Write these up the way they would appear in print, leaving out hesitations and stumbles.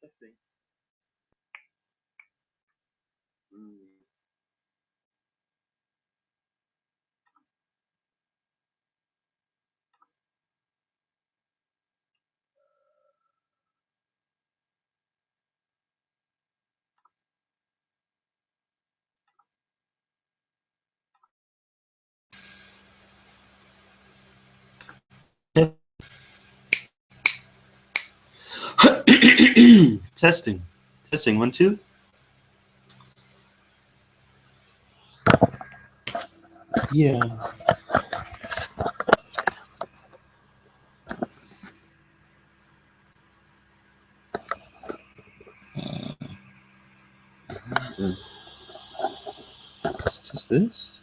Testing. Testing. Testing. 1, 2. Yeah. Just this?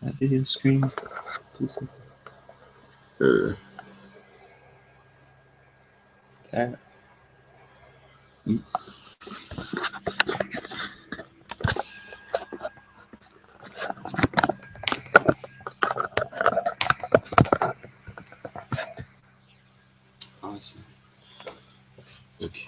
That video screen? Or that? Awesome. Okay.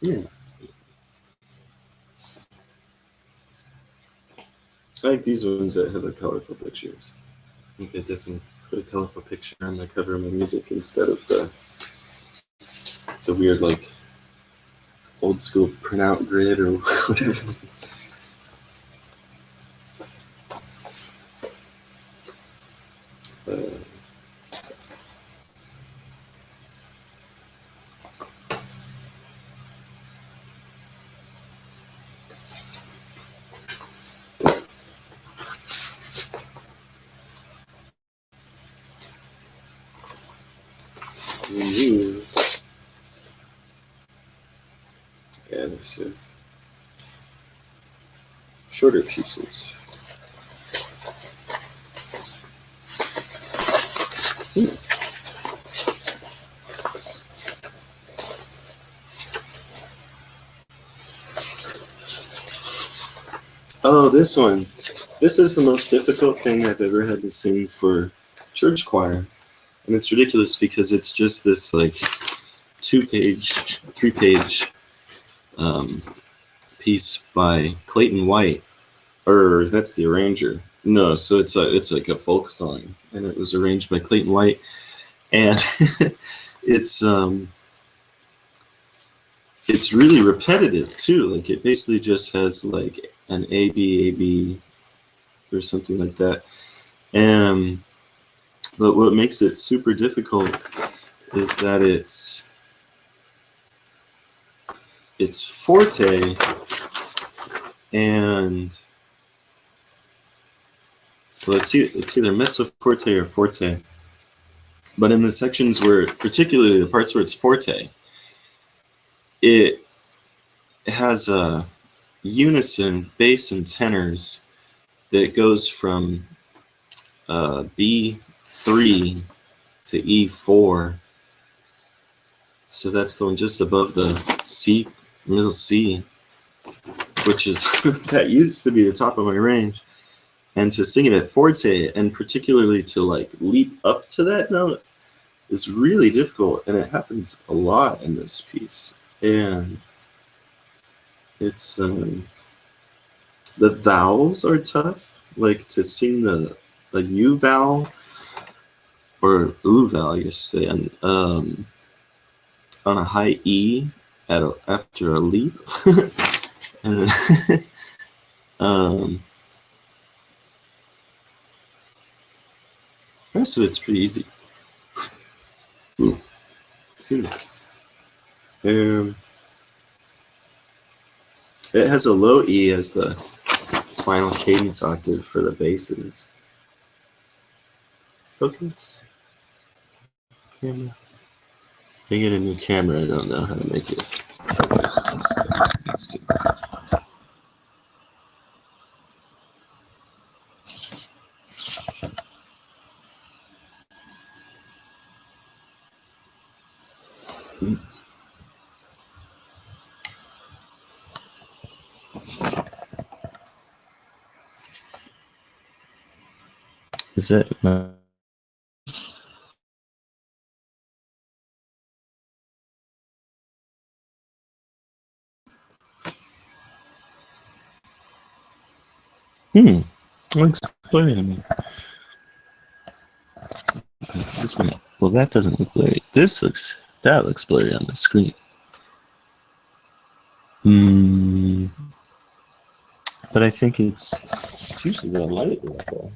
Yeah. I like these ones that have the colorful pictures. I think I definitely put a colorful picture on the cover of my music instead of the weird, like, old school printout grid or whatever. Yeah, there's shorter pieces. Oh, this one. This is the most difficult thing I've ever had to sing for church choir. And it's ridiculous because it's just this, like, 2-page, 3-page piece by Clayton White. Or that's the arranger. No, so it's like a folk song, and it was arranged by Clayton White. And it's really repetitive too. Like, it basically just has like an A B or something like that. But what makes it super difficult is that it's forte, and well, it's either mezzo forte or forte. But in the sections where, particularly the parts where it's forte, it has a unison bass and tenors that goes from B3 to E4. So that's the one just above the C, middle C, which is, that used to be the top of my range. And to sing it at forte, and particularly to like leap up to that note, is really difficult, and it happens a lot in this piece. And it's the vowels are tough, like to sing a U vowel or U vowel, I guess say, on a high E after a leap. And then, the rest of it's pretty easy. Ooh. Excuse me. It has a low E as the final cadence octave for the basses. Focus. Camera. If I get a new camera, I don't know how to make it focus. Let's see. Is that my... Looks blurry to me. This one, well, that doesn't look blurry. That looks blurry on the screen. But I think it's usually the light level.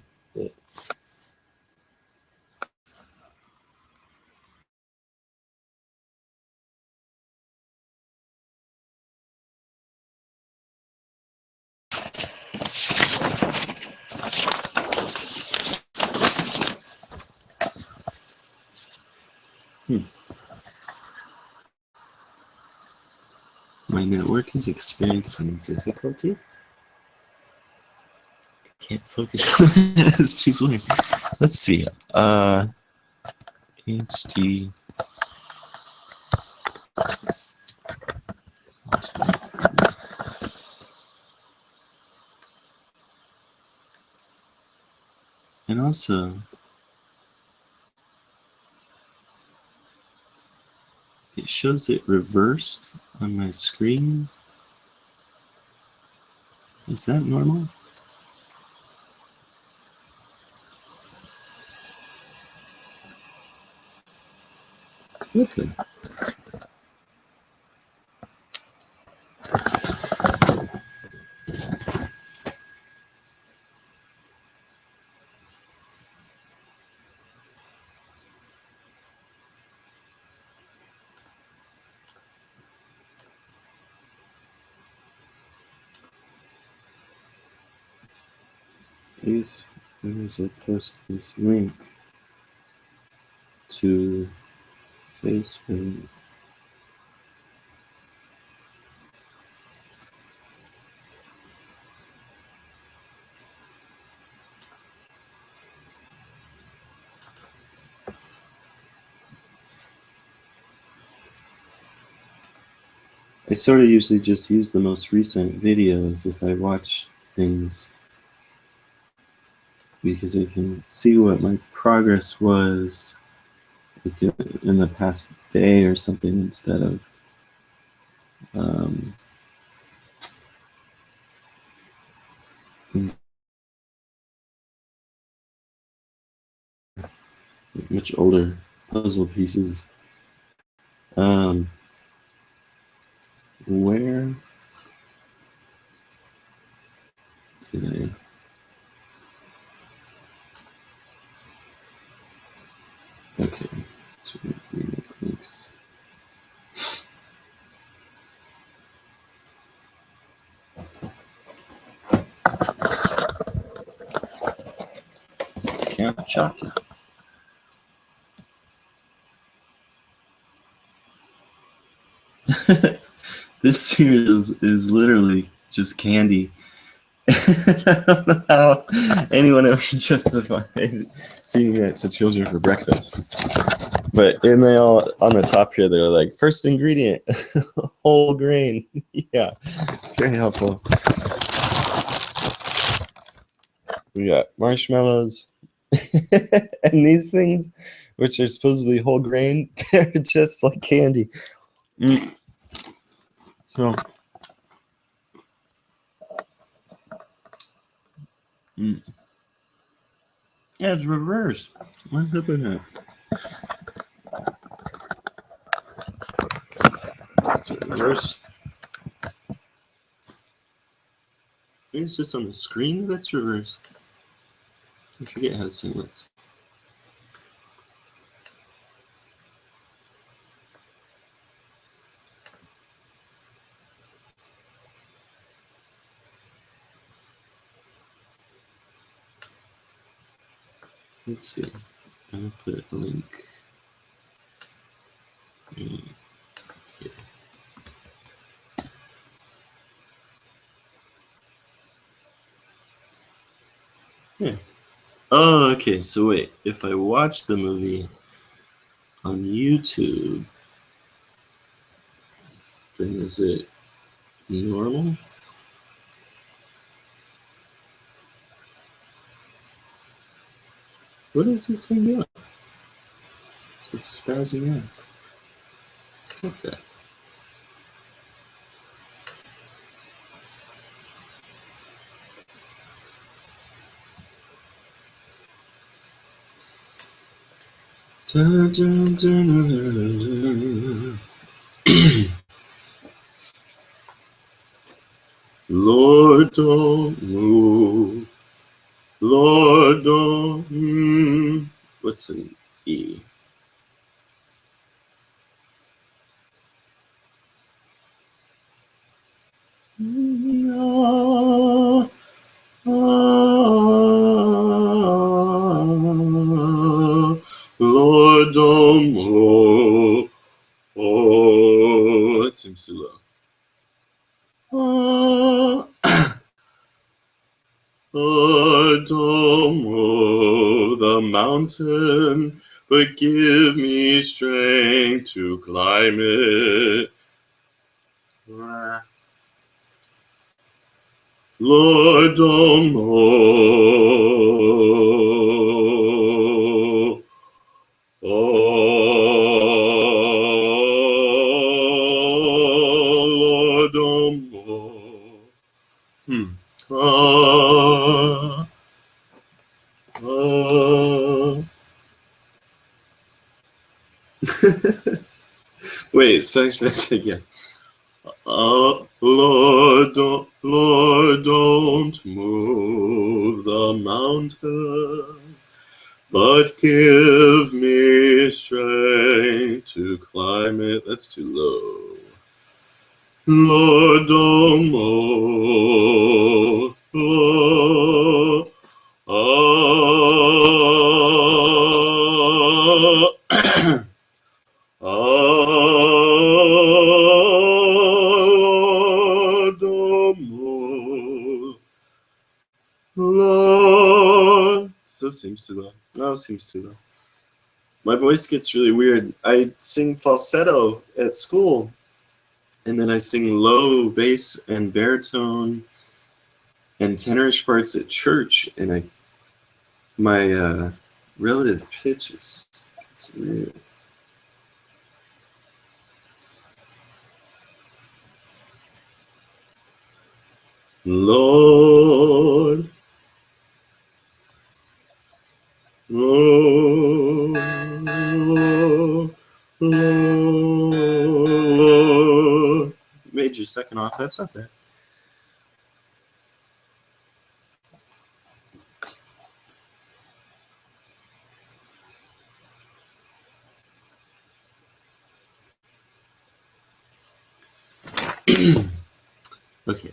My network is experiencing difficulty. I can't focus. It's too blurry. Let's see. HT. And also, it shows it reversed on my screen. Is that normal? Okay. Anyways, I post this link to Facebook. I sort of usually just use the most recent videos if I watch things, because I can see what my progress was like in the past day or something, instead of much older puzzle pieces. Where did I... Okay, so remake links. Camp Chaka. This cereal is literally just candy. I don't know how anyone ever justified feeding it to children for breakfast. But and they all on the top here, they're like, first ingredient, whole grain. Yeah, very helpful. We got marshmallows, and these things which are supposedly whole grain, they're just like candy. So, yeah, it's reversed. What happened to that? It's reversed. Maybe it's just on the screen that it's reversed. I forget how this thing works. Let's see. I'm gonna put a link. Yeah. Oh, okay. So wait, if I watch the movie on YouTube, then is it normal? What is this thing doing? It's like spazzing out. Stop that. Dun, dun, dun, dun, dun. Lord, don't move. Lord, don't move. What's an E? No. Lord, don't move. Oh, that seems too low. Lord, don't move the mountain, but give me strength to climb it. Lord, don't move. Oh, Lord, don't move. Wait, so actually, that's a guess. Lord, don't move the mountain, but give me strength to climb it. That's too low. Lord, don't move. Lord, Lord. Still seems too low. No, seems too low. My voice gets really weird. I sing falsetto at school, and then I sing low bass and baritone and tenorish parts at church, and my relative pitch is weird. Lord, Lord, Lord. Major second off. That's not bad. Okay.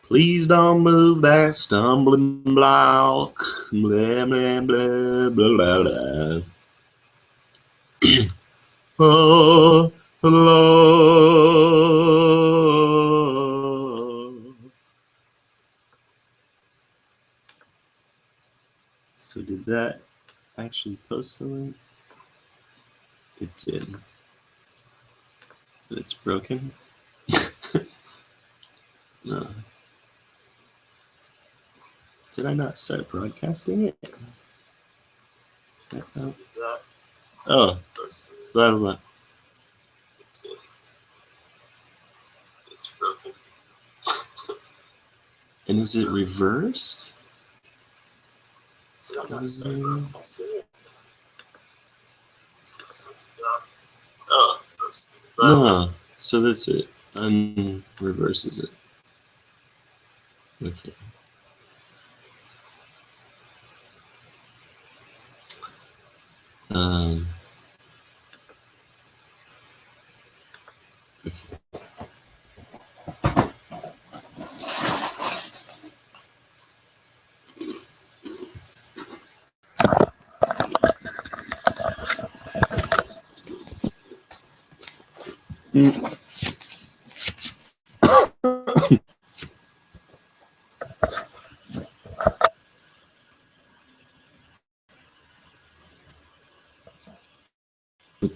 Please don't move that stumbling block. Blah, blah, blah, blah, blah, blah. Oh, Lord. So did that actually post the link? It did. But it's broken. No. Did I not start broadcasting it? Oh, blah, blah, blah. It's broken. And is it reversed? Did I not start broadcasting it? Oh, no. So that's it. Reverses it. Okay. Okay.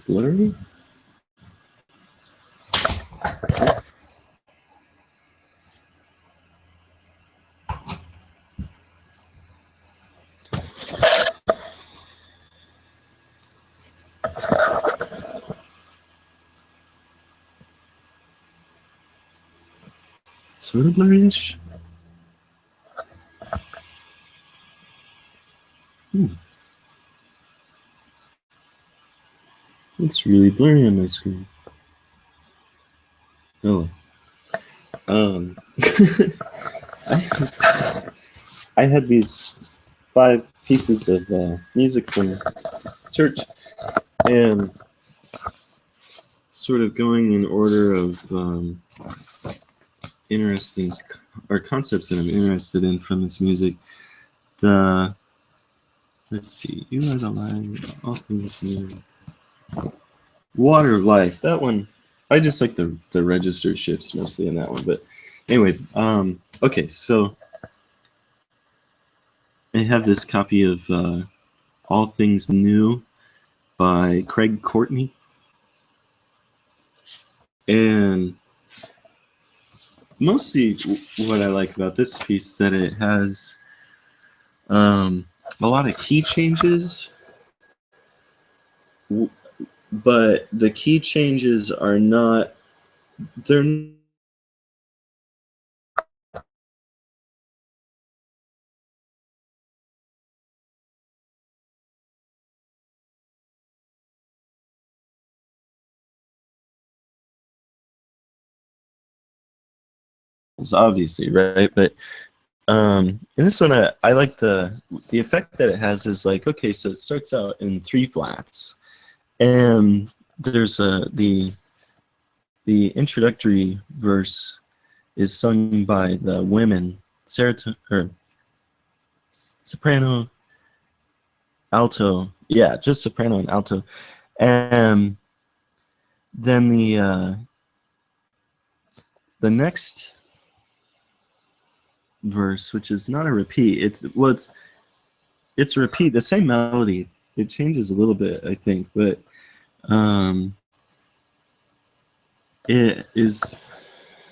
Blurry? Sort of blurry-ish. It's really blurry on my screen. Oh. I had these 5 pieces of music from church, and sort of going in order of interesting or concepts that I'm interested in from this music. Let's see, you are the light, all things new. Water of Life, that one, I just like the register shifts mostly in that one. But anyway, okay, so I have this copy of All Things New by Craig Courtney. And mostly what I like about this piece is that it has a lot of key changes, but the key changes are not, they're obviously, right? But in this one, I like the effect that it has is like, okay, so it starts out in 3 flats, and there's the introductory verse is sung by the women, soprano, alto, yeah, just soprano and alto, and then the next verse, which is not a repeat, it's a repeat, the same melody. It changes a little bit, I think, but it is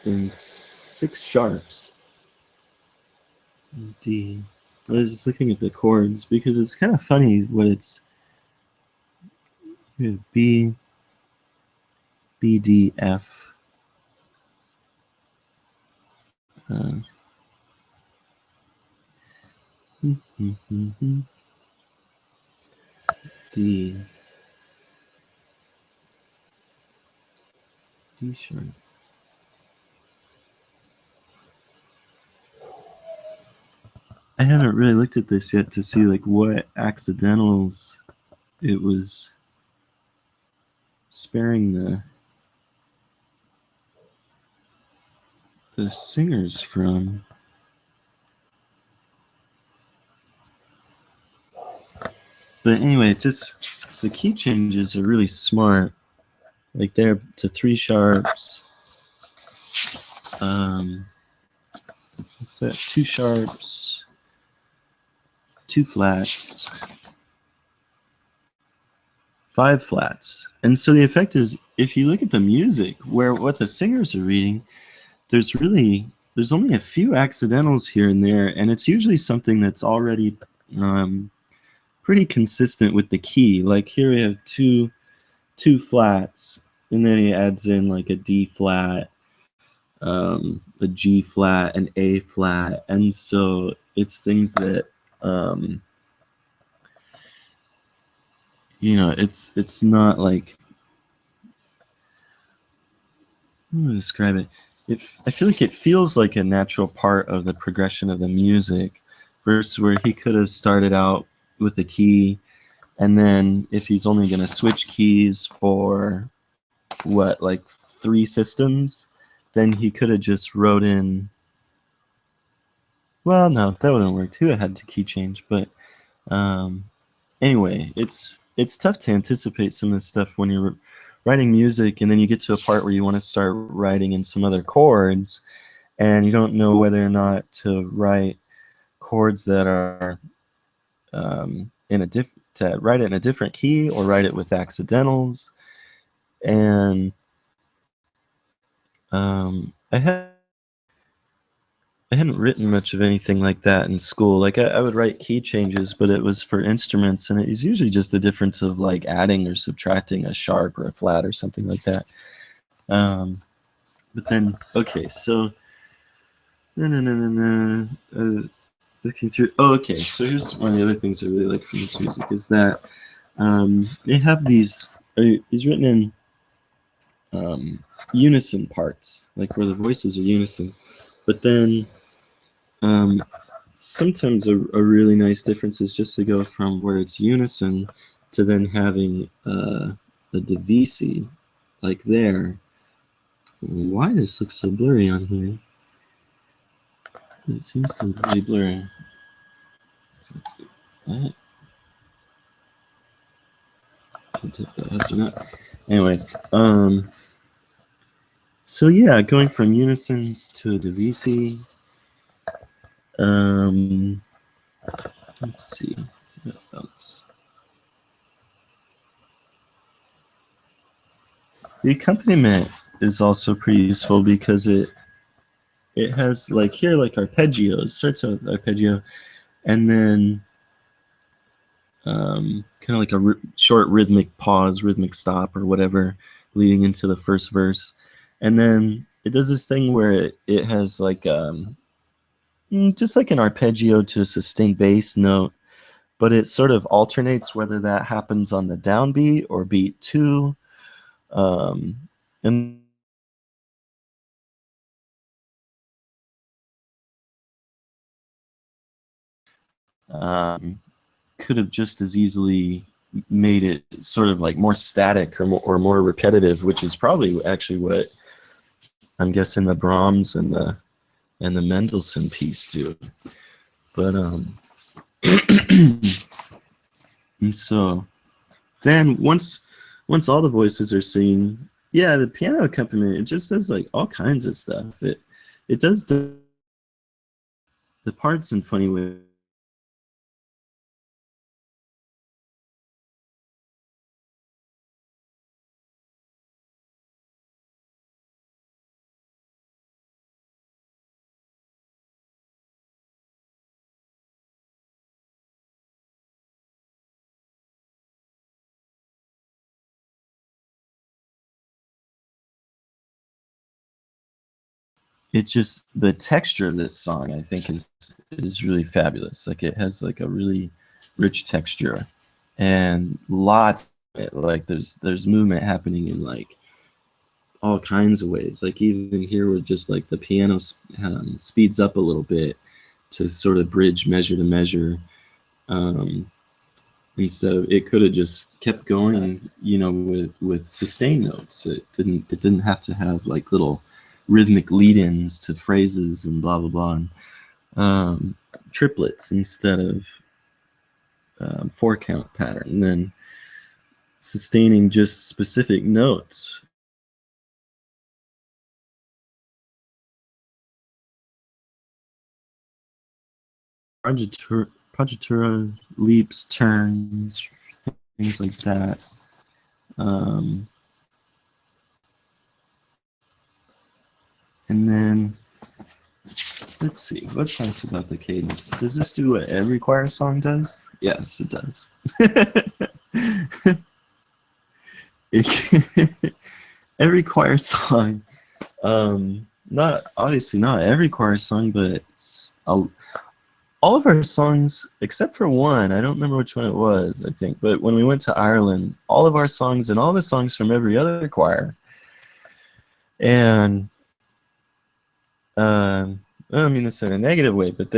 in 6 sharps. D. I was just looking at the chords because it's kind of funny what it's. B, B, D, F. D. D sharp. I haven't really looked at this yet to see like what accidentals it was sparing the singers from. But anyway, it's just the key changes are really smart. Like they're to 3 sharps. What's that? 2 sharps, 2 flats, 5 flats. And so the effect is, if you look at the music, where what the singers are reading, there's only a few accidentals here and there, and it's usually something that's already pretty consistent with the key. Like here we have two flats, and then he adds in like a D flat, a G flat, an A flat, and so it's things that you know, it's not like, how do I describe it? I feel like it feels like a natural part of the progression of the music, versus where he could have started out with a key, and then if he's only going to switch keys for what, like 3 systems, then he could have just wrote in. Well, no, that wouldn't work too. It had to key change, but anyway, it's tough to anticipate some of this stuff when you're writing music, and then you get to a part where you want to start writing in some other chords, and you don't know whether or not to write chords that are to write it in a different key or write it with accidentals. And I hadn't written much of anything like that in school. Like I would write key changes, but it was for instruments, and it was usually just the difference of like adding or subtracting a sharp or a flat or something like that. But then, okay, so looking through. Oh, okay. So here's one of the other things I really like from this music is that they have these. He's written in unison parts, like where the voices are unison, but then sometimes a really nice difference is just to go from where it's unison to then having a divisi, like there. Why this looks so blurry on here? It seems to be blurry. What? Can't if that helps or not. Anyway, so yeah, going from unison to a divisi. Let's see what else. The accompaniment is also pretty useful because it has, like here, like arpeggios. Starts out with arpeggio, and then kind of like a short rhythmic pause, rhythmic stop, or whatever, leading into the first verse, and then it does this thing where it has like just like an arpeggio to a sustained bass note, but it sort of alternates whether that happens on the downbeat or beat 2, and could have just as easily made it sort of like more static or more repetitive, which is probably actually what I'm guessing the Brahms and the Mendelssohn piece do. But and so then once all the voices are singing, yeah, the piano accompaniment, it just does like all kinds of stuff. It does the parts in funny ways. It's just the texture of this song, I think, is really fabulous. Like it has like a really rich texture, and lots of it. Like there's movement happening in like all kinds of ways. Like even here with just like the piano speeds up a little bit to sort of bridge measure to measure. Instead of, it could have just kept going, you know, with sustained notes. It didn't have to have like little rhythmic lead-ins to phrases and blah blah blah, and triplets instead of 4-count pattern, and then sustaining just specific notes. Partitura, leaps, turns, things like that. And then, let's see, what's nice about the cadence? Does this do what every choir song does? Yes, it does. Every choir song, not obviously not every choir song, but all of our songs, except for one, I don't remember which one it was, I think, but when we went to Ireland, all of our songs and all the songs from every other choir, and I don't mean this in a negative way, but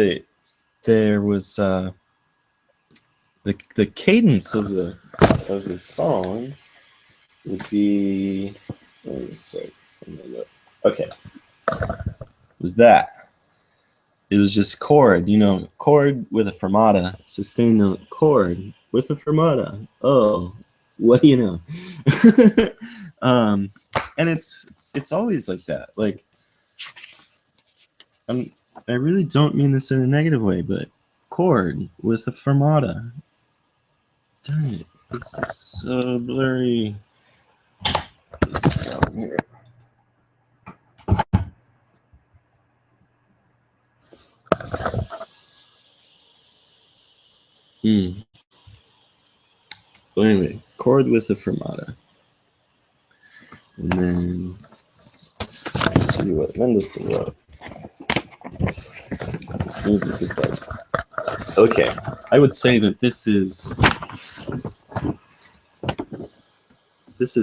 there was the cadence of the song would be, wait a sec, okay, was that. It was just chord, chord with a fermata, sustained note chord with a fermata. Oh, what do you know? And it's always like that. Like, I really don't mean this in a negative way, but chord with a fermata. Darn it, this is so blurry. Down here. But anyway, chord with a fermata. And then let's see what Mendelssohn wrote. This music is like, okay, I would say that this is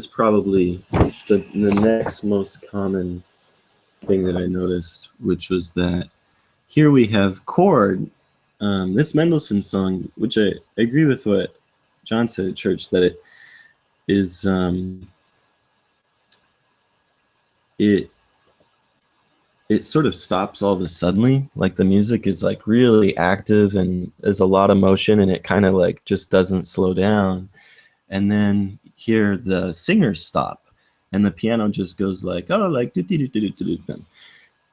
probably the next most common thing that I noticed, which was that here we have chord. This Mendelssohn song, which I agree with what John said at church, that it is it sort of stops all of a suddenly, like the music is like really active and there's a lot of motion, and it kind of like just doesn't slow down. And then here the singers stop and the piano just goes like, oh, like do do do do do do.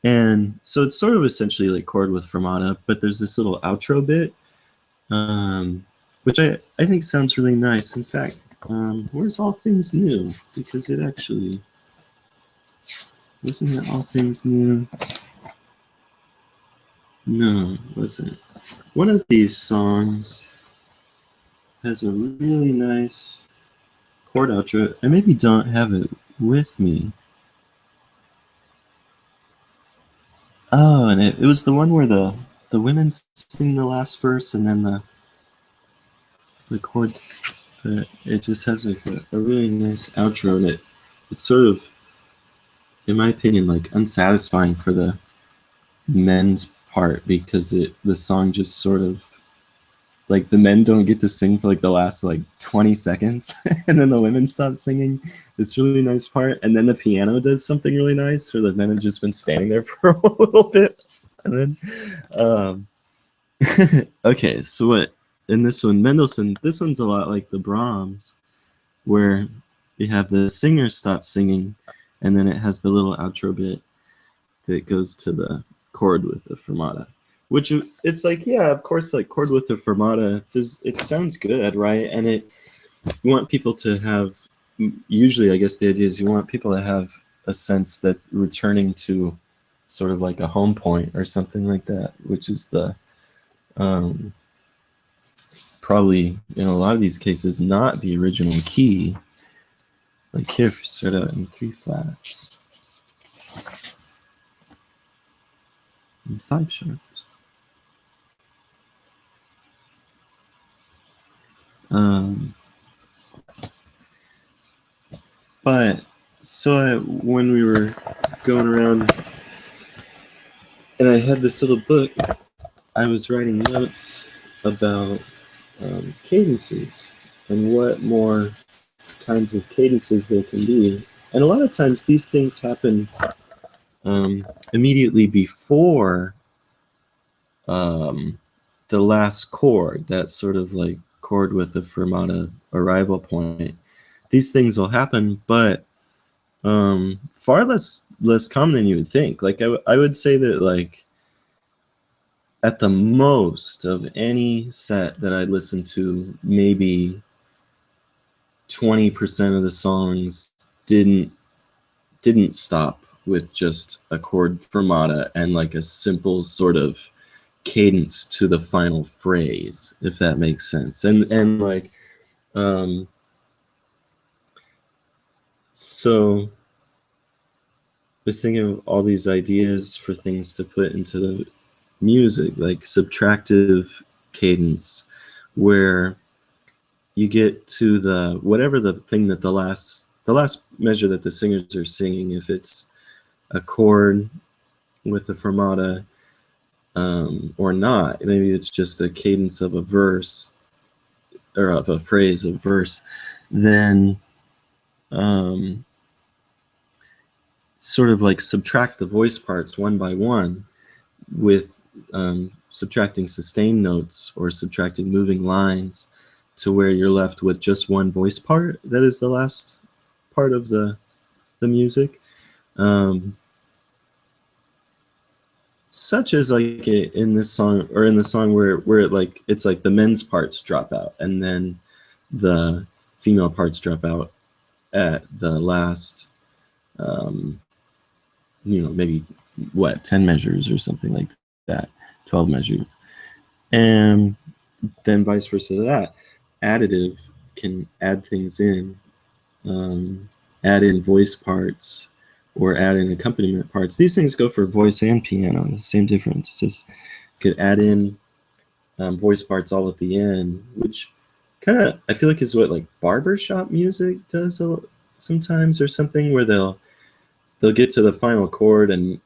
And so it's sort of essentially like chord with fermata, but there's this little outro bit, which I think sounds really nice. In fact, where's All Things New? Because it actually, wasn't it All Things New? No, it wasn't. One of these songs has a really nice chord outro. I maybe don't have it with me. Oh, and it was the one where the women sing the last verse and then the chord. It just has like a really nice outro, and it's sort of, in my opinion, like unsatisfying for the men's part, because the song just sort of, like, the men don't get to sing for like the last like 20 seconds and then the women stop singing this really nice part, and then the piano does something really nice, so the men have just been standing there for a little bit, and then okay, so what in this one, Mendelssohn, this one's a lot like the Brahms, where you have the singer stop singing and then it has the little outro bit that goes to the chord with the fermata, which it's like, yeah, of course, like chord with the fermata, it sounds good, right? And you want people to have, usually I guess the idea is you want people to have a sense that returning to sort of like a home point or something like that, which is the probably in a lot of these cases not the original key. Like here, if you start out in 3 flats and 5 sharps. But so when we were going around and I had this little book, I was writing notes about cadences and what more kinds of cadences there can be. And a lot of times these things happen immediately before the last chord, that sort of like chord with the fermata arrival point. These things will happen, but far less common than you would think. Like I would say that, like, at the most of any set that I listen to, maybe 20% of the songs didn't stop with just a chord fermata and like a simple sort of cadence to the final phrase, if that makes sense. And like so I was thinking of all these ideas for things to put into the music, like subtractive cadence, where you get to the whatever the thing that the last measure that the singers are singing, if it's a chord with a fermata or not, maybe it's just a cadence of a verse or of a phrase of verse, then sort of like subtract the voice parts one by one with subtracting sustained notes or subtracting moving lines to where you're left with just one voice part that is the last part of the music. Such as like in this song, or in the song where it like it's like the men's parts drop out and then the female parts drop out at the last maybe 10 measures or something like that, 12 measures, and then vice versa to that. Additive can add things in, add in voice parts or add in accompaniment parts. These things go for voice and piano, the same difference. Just could add in voice parts all at the end, which kind of I feel like is what like barbershop music does sometimes, or something, where they'll get to the final chord and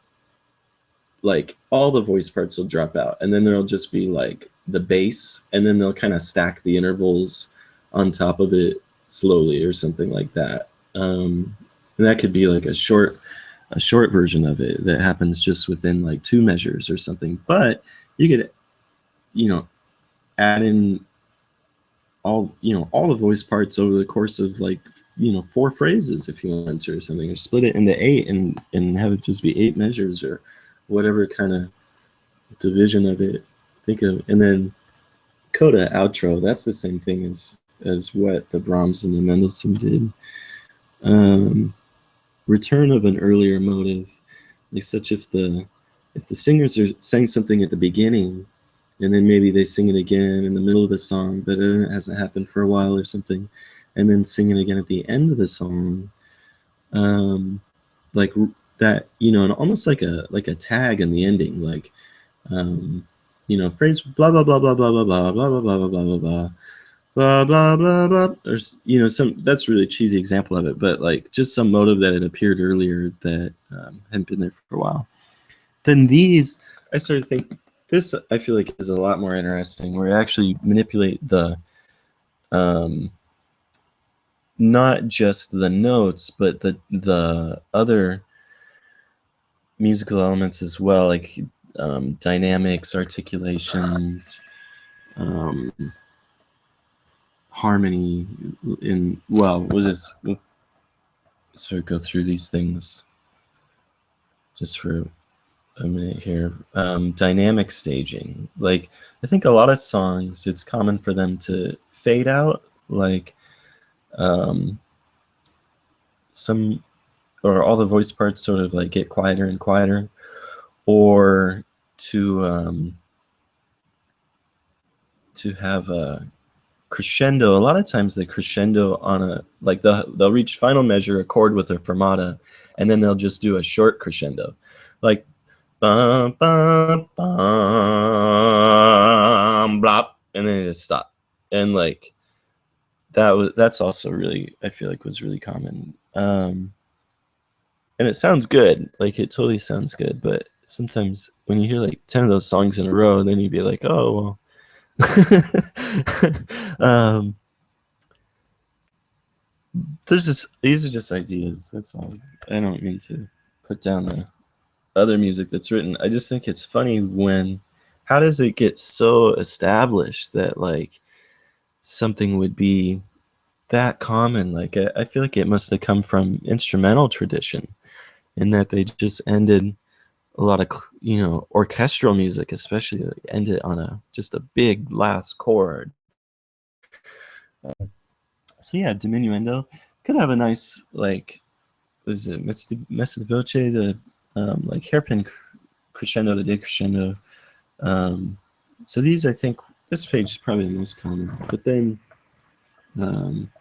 like all the voice parts will drop out, and then there'll just be like the bass, and then they'll kind of stack the intervals on top of it slowly or something like that. And that could be like a short version of it that happens just within like 2 measures or something. But you could add in all the voice parts over the course of like 4 phrases if you want to, or something, or split it into 8 and have it just be 8 measures or whatever kind of division of it think of. And then coda, outro, that's the same thing as what the Brahms and the Mendelssohn did. Return of an earlier motive, like such if the singers are saying something at the beginning and then maybe they sing it again in the middle of the song, but it hasn't happened for a while or something, and then sing it again at the end of the song, like that, and almost like a tag in the ending, like phrase blah blah blah blah blah blah blah blah blah blah blah blah blah blah blah blah blah. There's some, that's a really cheesy example of it, but like just some motive that had appeared earlier that hadn't been there for a while. Then these, I started to think, this I feel like is a lot more interesting, where you actually manipulate the not just the notes, but the other musical elements as well, like dynamics, articulations, harmony. We'll sort of go through these things just for a minute here. Dynamic staging, like I think a lot of songs, it's common for them to fade out, like some, or all the voice parts sort of like get quieter and quieter, or to have a crescendo. A lot of times the crescendo on a, like they'll reach final measure, a chord with a fermata, and then they'll just do a short crescendo, like bum bum bum blop, and then it just stop. And like that's also really, I feel like, was really common. And it sounds good, like it totally sounds good, but sometimes when you hear like 10 of those songs in a row, then you'd be like, oh well. These are just ideas, that's all. I don't mean to put down the other music that's written. I just think it's funny how does it get so established that like something would be that common? Like I feel like it must have come from instrumental tradition, in that they just ended a lot of orchestral music, especially, like, ended on just a big last chord. So yeah, diminuendo could have a nice, like, what is it, mezzo voce, the like hairpin crescendo to decrescendo. So these, I think, this page is probably the most common. But then um,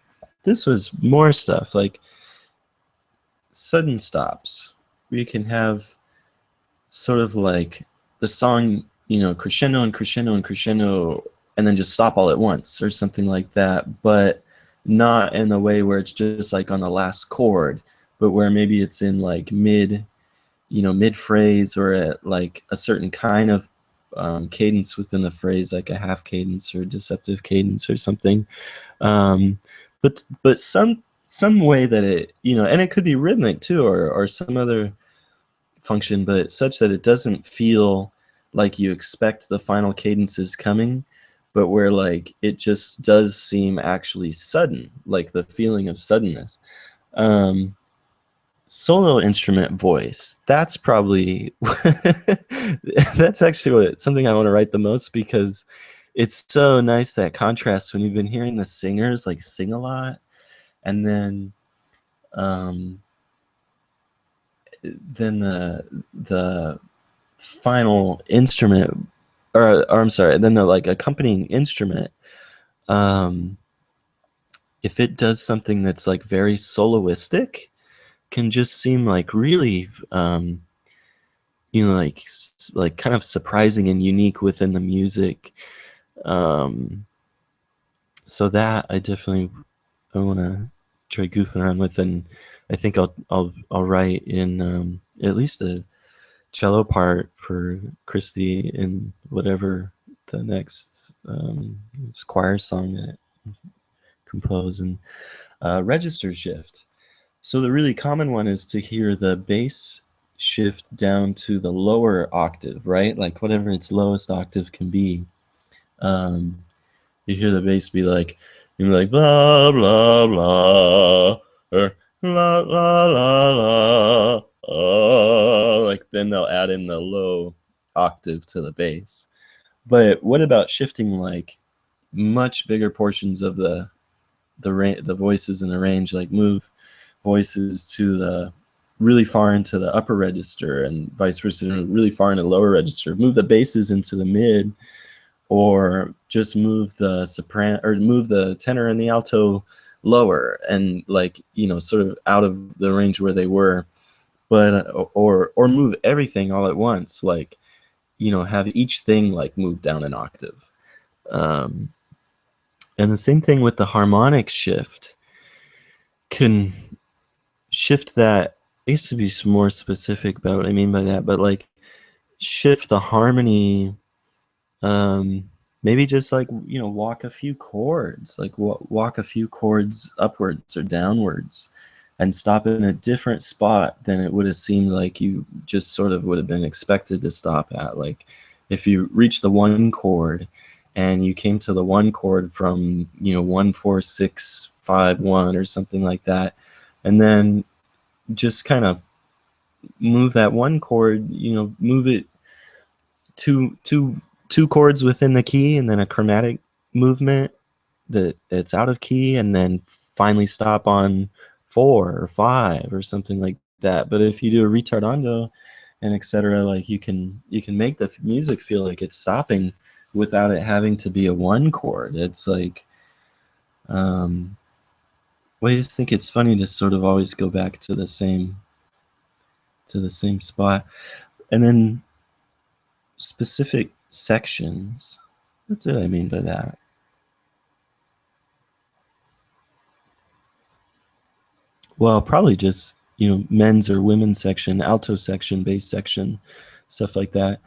this was more stuff like sudden stops, where you can have sort of like the song, you know, crescendo and crescendo and crescendo, and then just stop all at once or something like that, but not in a way where it's just like on the last chord, but where maybe it's in like mid, you know, mid phrase, or at like a certain kind of cadence within the phrase, like a half cadence or deceptive cadence or something. Um, but some way that it, you know, and it could be rhythmic too, or some other function, but such that it doesn't feel like you expect the final cadences coming, but where like it just does seem actually sudden, like the feeling of suddenness. Solo instrument voice, that's probably that's actually something I want to write the most, because it's so nice, that contrast when you've been hearing the singers like sing a lot, and um, then the final instrument, or I'm sorry, then the like accompanying instrument, um, if it does something that's like very soloistic, can just seem like really you know, like kind of surprising and unique within the music. um, so that I want to try goofing around with, and I think I'll write in at least a cello part for Christy in whatever the next choir song that I compose, and register shift. So the really common one is to hear the bass shift down to the lower octave, right? Like whatever its lowest octave can be. Um, you hear the bass be like, you're like blah blah blah, or la la la la, like then they'll add in the low octave to the bass. But what about shifting like much bigger portions of the voices in the range, like move voices to the really far into the upper register, and vice versa, really far into the lower register, move the basses into the mid, or just move the soprano or move the tenor and the alto lower, and like, you know, sort of out of the range where they were, but or move everything all at once, like, you know, have each thing like move down an octave. um, and the same thing with the harmonic shift, can shift that. I used to be more specific about what I mean by that, but like shift the harmony, um, maybe just like, you know, walk a few chords, like walk a few chords upwards or downwards, and stop in a different spot than it would have seemed like you just sort of would have been expected to stop at. Like if you reach the one chord and you came to the one chord from, you know, 1 4 6 5 1 or something like that, and then just kind of move that one chord, you know, move it two chords within the key, and then a chromatic movement that it's out of key, and then finally stop on 4 or 5 or something like that. But if you do a ritardando and etc., like you can make the music feel like it's stopping without it having to be a one chord. It's like, well, I just think it's funny to sort of always go back to the same spot. And then specific sections. What did I mean by that? Well, probably just, you know, men's or women's section, alto section, bass section, stuff like that.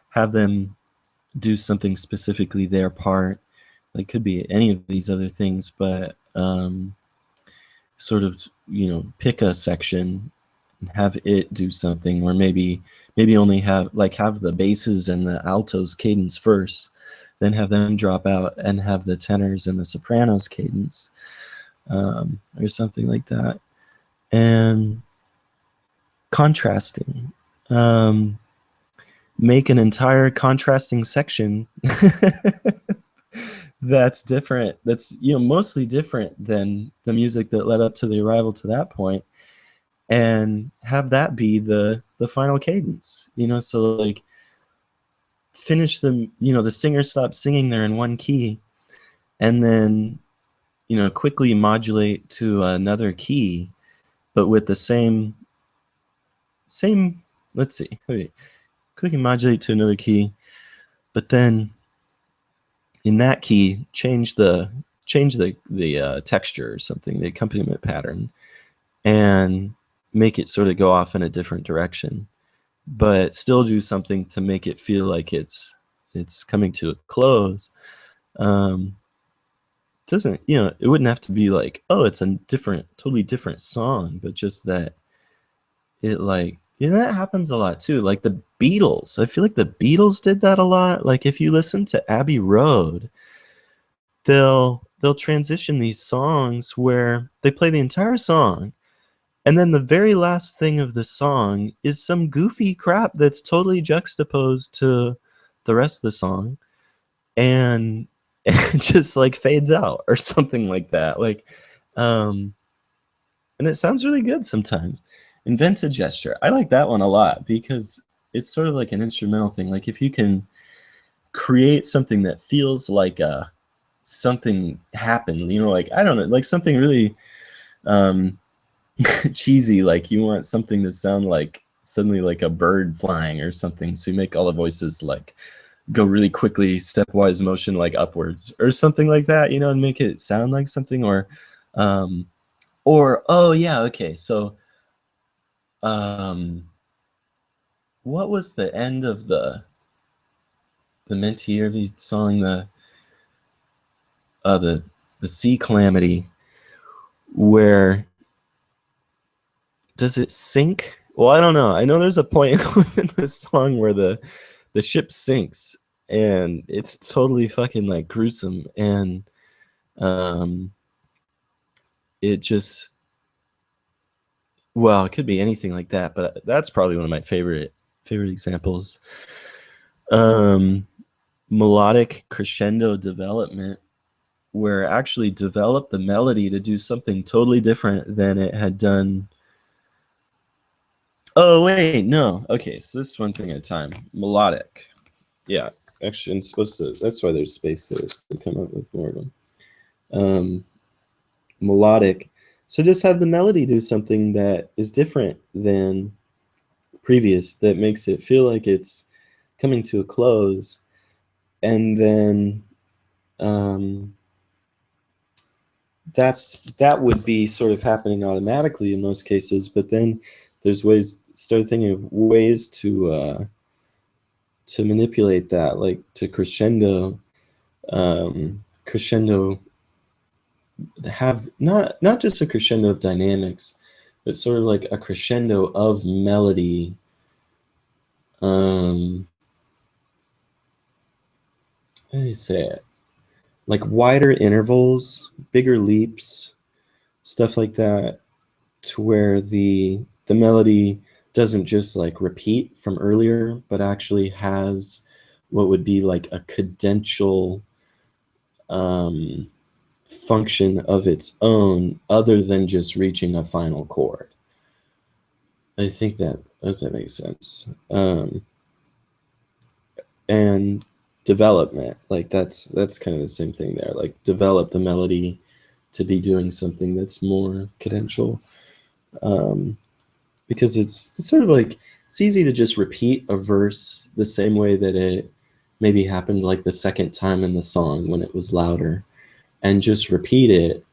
Have them do something specifically their part. Like could be any of these other things, but sort of, you know, pick a section and have it do something, or maybe only have the basses and the altos cadence first, then have them drop out and have the tenors and the sopranos cadence, or something like that. And contrasting, make an entire contrasting section that's different. That's, you know, mostly different than the music that led up to the arrival to that point, and have that be the final cadence. You know, so like finish the, you know, the singer stops singing there in one key, and then, you know, quickly modulate to another key, but with the same. Let's see. Wait, quickly modulate to another key, but then in that key change the texture or something, the accompaniment pattern, and make it sort of go off in a different direction, but still do something to make it feel like it's coming to a close. Um, doesn't, you know, it wouldn't have to be like, oh, it's a different, totally different song, but just that it, like, you know, that happens a lot too. Like the Beatles, I feel like the Beatles did that a lot. Like if you listen to Abbey Road, they'll transition these songs where they play the entire song, and then the very last thing of the song is some goofy crap that's totally juxtaposed to the rest of the song, and it just like fades out or something like that. Like, um, and it sounds really good sometimes. Invent a gesture. I like that one a lot because it's sort of like an instrumental thing. Like if you can create something that feels like something happened, you know, like, I don't know, like something really um, cheesy, like you want something to sound like suddenly like a bird flying or something, so you make all the voices like go really quickly, stepwise motion, like upwards or something like that, you know, and make it sound like something. Um or oh yeah, okay, so um what was the end of the Minty Irvy song, the the Sea Calamity, where does it sink? Well, I don't know. I know there's a point in this song where the ship sinks, and it's totally fucking like gruesome, and um it just, well, it could be anything like that, but that's probably one of my favorite examples. Um Melodic crescendo development, where actually developed the melody to do something totally different than it had done. Oh wait, no. Okay, so this is one thing at a time. Melodic. Yeah, actually, I'm supposed to. That's why there's space there to come up with more of them. Um, Melodic. So just have the melody do something that is different than previous, that makes it feel like it's coming to a close, and then um, that would be sort of happening automatically in most cases. But then there's ways. Start thinking of ways to manipulate that, like to crescendo. Crescendo, have not just a crescendo of dynamics, but sort of like a crescendo of melody. Um, how do you say it? Like wider intervals, bigger leaps, stuff like that, to where the melody doesn't just like repeat from earlier, but actually has what would be like a cadential um, function of its own, other than just reaching a final chord. I think that makes sense. And development, like that's kind of the same thing there. Like develop the melody to be doing something that's more cadential, um, because it's sort of like it's easy to just repeat a verse the same way that it maybe happened like the second time in the song when it was louder, and just repeat it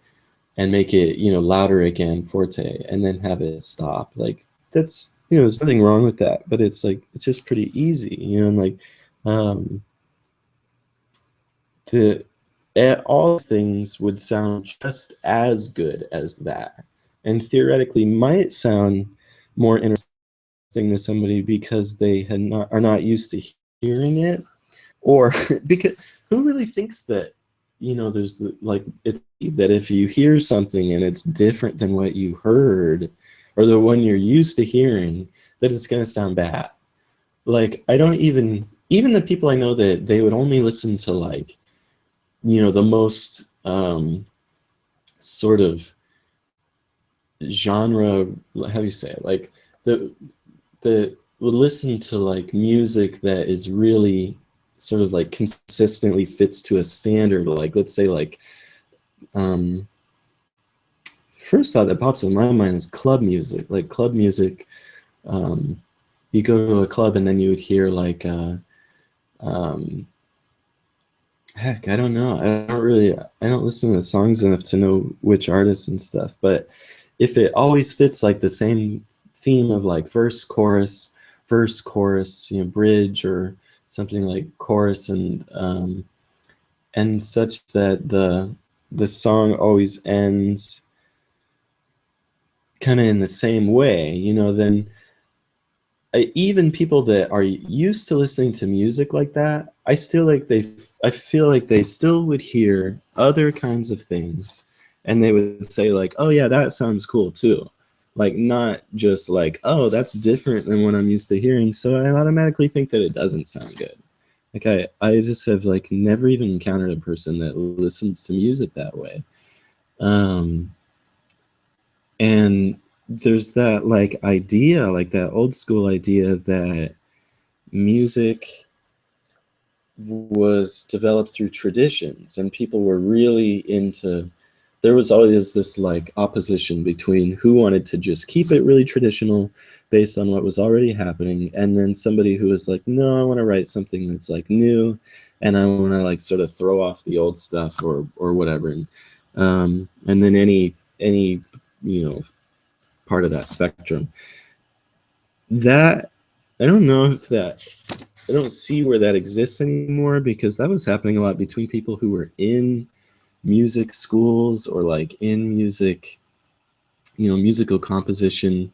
and make it, you know, louder again, forte, and then have it stop. Like that's, you know, there's nothing wrong with that, but it's like it's just pretty easy, you know, and like um the all things would sound just as good as that, and theoretically might sound more interesting to somebody because they had not are not used to hearing it, or because who really thinks that, you know, there's like it's that if you hear something and it's different than what you heard or the one you're used to hearing, that it's going to sound bad. Like I don't even the people I know that they would only listen to like the most sort of genre, how do you say it, like the would listen to like music that is really sort of like consistently fits to a standard, like let's say like first thought that pops in my mind is club music. Like club music, you go to a club and then you would hear like heck, I don't know. I don't listen to the songs enough to know which artists and stuff. But if it always fits like the same theme of like verse, chorus, bridge, or something like chorus, and such that the song always ends kind of in the same way, then even people that are used to listening to music like that, I feel like they still would hear other kinds of things, and they would say like, "Oh yeah, that sounds cool too," like not just like, "Oh, that's different than what I'm used to hearing," so I automatically think that it doesn't sound good. Like I just have like never even encountered a person that listens to music that way, and there's that like idea, like that old school idea that music was developed through traditions and people were really into, there was always this like opposition between who wanted to just keep it really traditional based on what was already happening, and then somebody who was like, no, I want to write something that's like new, and I want to like sort of throw off the old stuff or whatever, and then any part of that spectrum. That I don't know if that I don't see where that exists anymore, because that was happening a lot between people who were in music schools or like in music, musical composition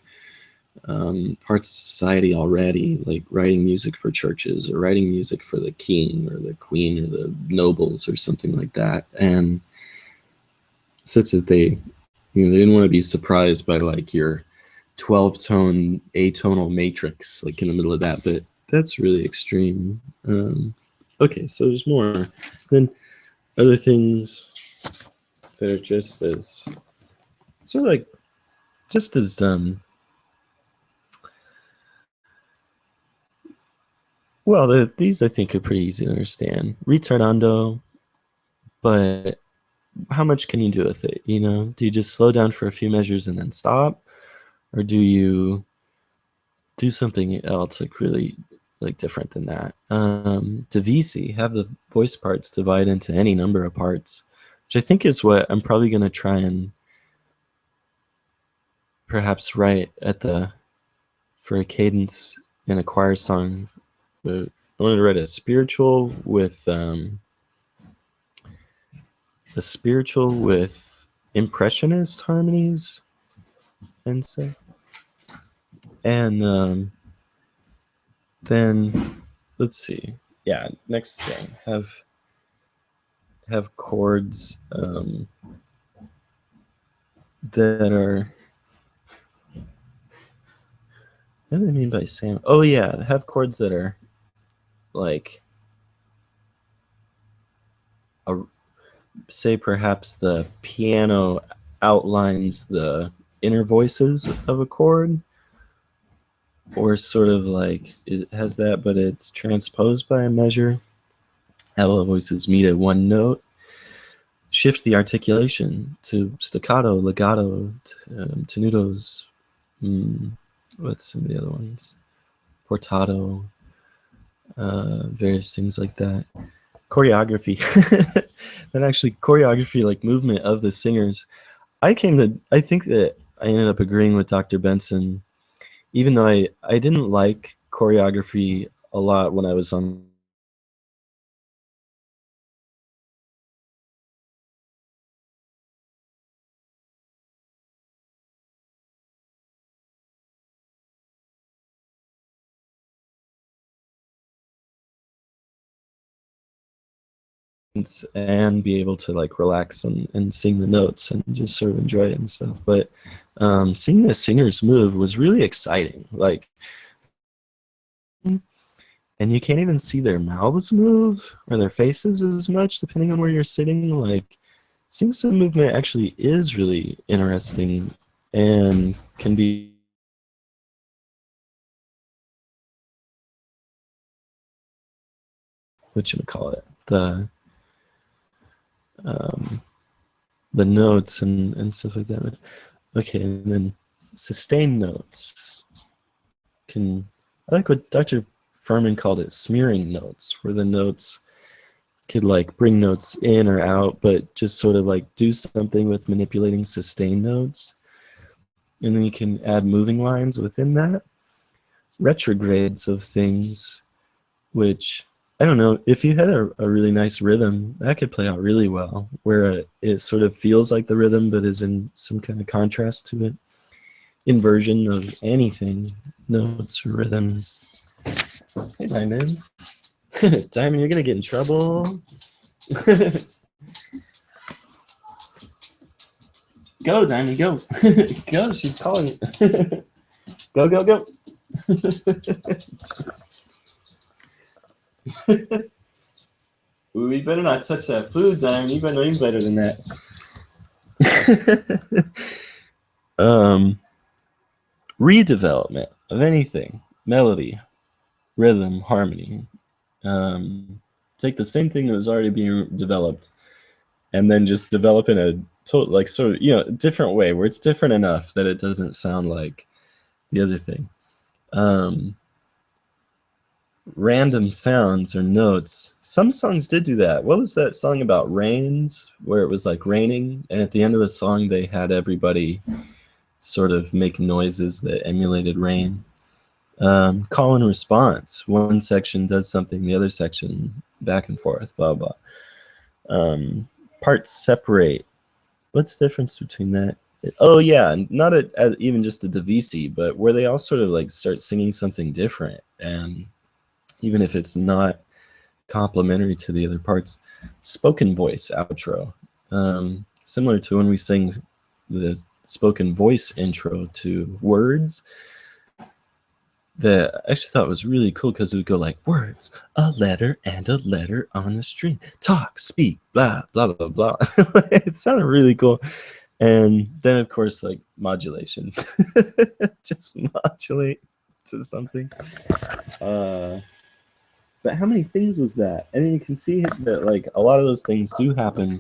parts of society already, like writing music for churches or writing music for the king or the queen or the nobles or something like that, and such that they didn't want to be surprised by like your 12-tone atonal matrix like in the middle of that, but that's really extreme. Okay, so there's more. Then other things that are just as sort of like just as well, these I think are pretty easy to understand. Retardando, but how much can you do with it? Do you just slow down for a few measures and then stop, or do you do something else like really like different than that? Divisi, have the voice parts divide into any number of parts, which I think is what I'm probably going to try and perhaps write for a cadence in a choir song. But I wanted to write a spiritual with impressionist harmonies and so, and then let's see. Yeah, next thing, have chords that are, what do I mean by Sam? Oh yeah, have chords that are like say perhaps the piano outlines the inner voices of a chord, or sort of like it has that, but it's transposed by a measure. Have all the voices meet at one note. Shift the articulation to staccato, legato, tenutos. What's some of the other ones? Portato, various things like that. Choreography. Then actually choreography, like movement of the singers. I think that I ended up agreeing with Dr. Benson, even though I didn't like choreography a lot when I was on and be able to like relax and sing the notes and just sort of enjoy it and stuff. But seeing the singers move was really exciting. Like and you can't even see their mouths move or their faces as much, depending on where you're sitting. Like, seeing some movement actually is really interesting and can be whatchamacallit, the notes and stuff like that. Okay, and then sustained notes I like what Dr. Furman called it smearing notes, where the notes could like bring notes in or out, but just sort of like do something with manipulating sustained notes. And then you can add moving lines within that. Retrogrades of things, which, I don't know, if you had a really nice rhythm, that could play out really well, where it sort of feels like the rhythm, but is in some kind of contrast to it. Inversion of anything, notes or rhythms. Hey, Diamond. Diamond, you're going to get in trouble. Go, Diamond, go. Go, she's calling. Go, go, go. We better not touch that food, Diamond. You better know even better than that. Redevelopment of anything, melody, rhythm, harmony. Take the same thing that was already being developed, and then just develop in a like sort of, you know, different way where it's different enough that it doesn't sound like the other thing. Random sounds or notes. Some songs did do that. What was that song about rains, where it was like raining, and at the end of the song they had everybody sort of make noises that emulated rain? Call and response. One section does something, the other section back and forth, blah, blah. Parts separate. What's the difference between that? Oh, yeah, not even just a divisi, but where they all sort of like start singing something different, and even if it's not complementary to the other parts. Spoken voice outro. Similar to when we sing the spoken voice intro to words, that I actually thought was really cool, because it would go like, words, a letter and a letter on the string, talk, speak, blah, blah, blah, blah. It sounded really cool. And then, of course, like modulation. Just modulate to something. But how many things was that? And then you can see that like a lot of those things do happen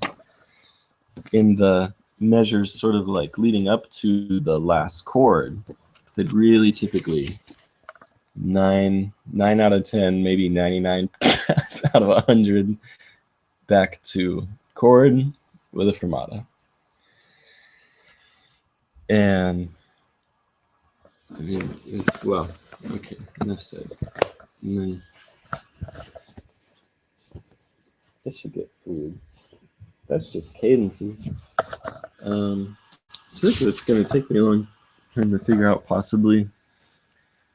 in the measures sort of like leading up to the last chord. That really typically 9 out of 10, maybe 99 out of 100 back to chord with a fermata. And I mean, it's, well, okay, enough said. And then I should get food. That's just cadences. What's going to take me a long time to figure out possibly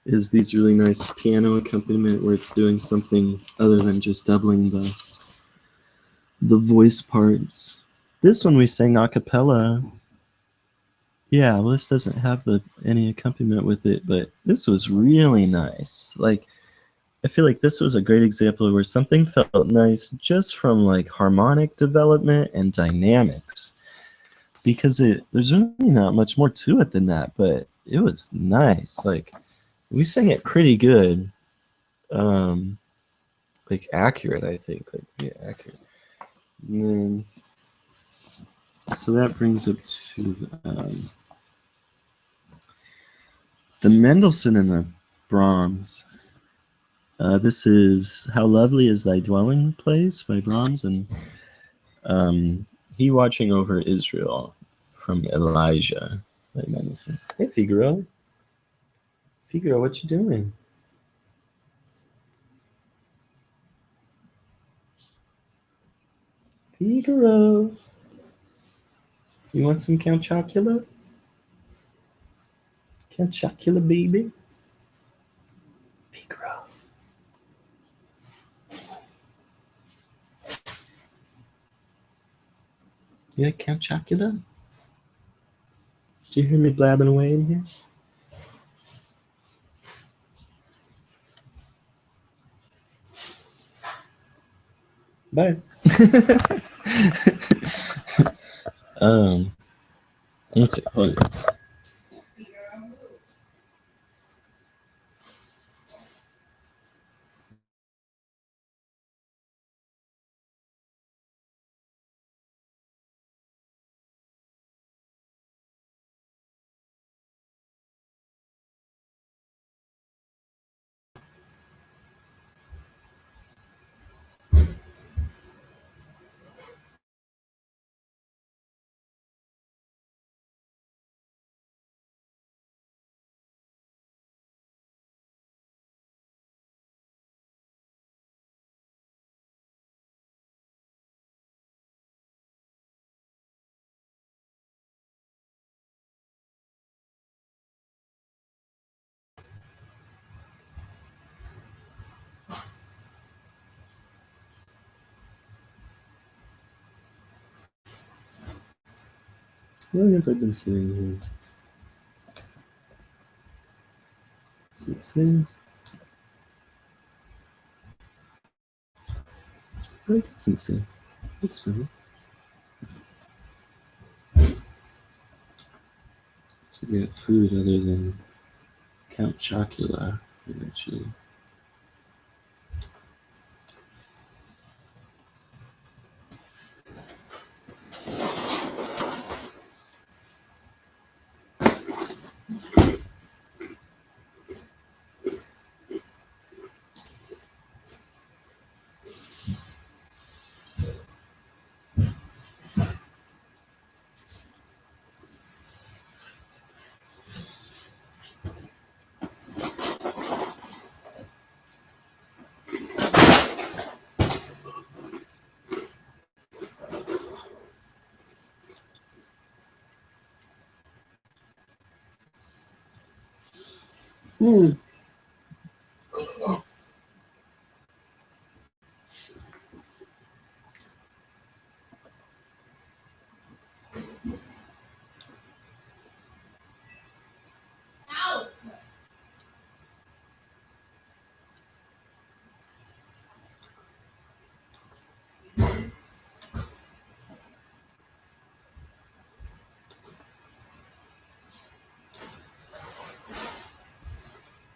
is these really nice piano accompaniment where it's doing something other than just doubling the voice parts. This one we sang a cappella. Yeah, well, this doesn't have any accompaniment with it, but this was really nice. Like, I feel like this was a great example of where something felt nice just from like harmonic development and dynamics. Because there's really not much more to it than that, but it was nice. Like, we sang it pretty good. Like accurate, I think. Like, yeah, accurate. And then, so that brings up to the Mendelssohn and the Brahms. This is How Lovely Is Thy Dwelling Place by Brahms, and He Watching Over Israel from Elijah by Mendelssohn. Hey, Figaro. Figaro, what you doing? Figaro. You want some Count Chocula? Count Chocula, baby? Figaro. You like Count Chocula? Did you hear me blabbing away in here? Bye. Let's see. Hold on. How long have I been sitting here? Does it say? Oh, it doesn't say. That's funny. So we got food other than Count Chocula, eventually.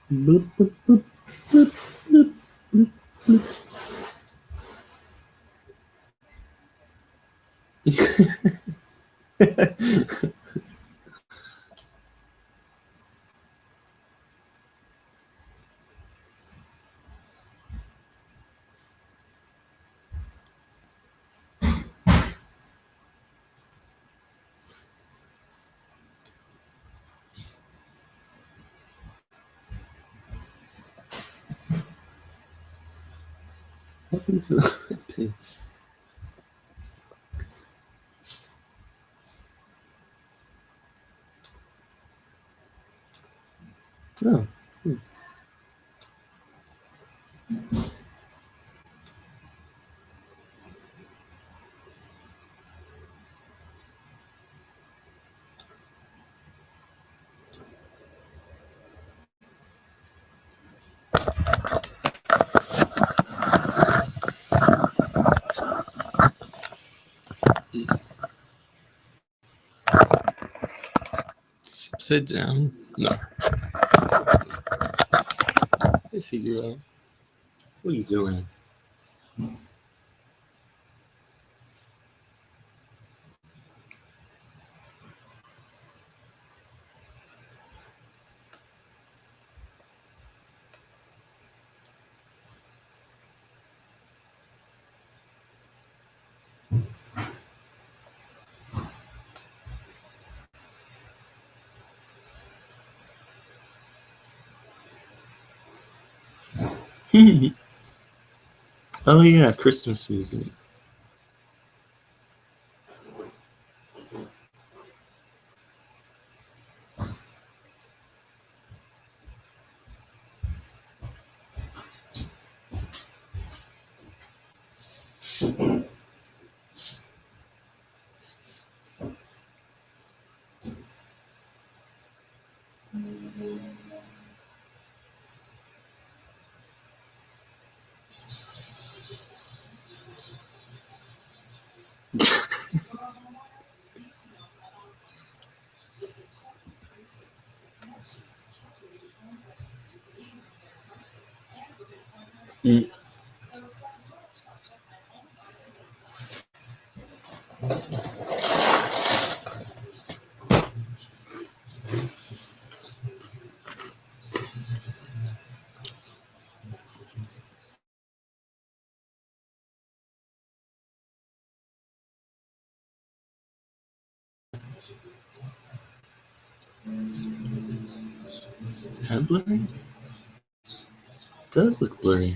Bloop, bloop, bloop, bloop, bloop, bloop, bloop. Happened to the pin. Oh. Upside down? No. I figure out. What are you doing? Oh yeah, Christmas music. Mm. Is that blurry? It does look blurry.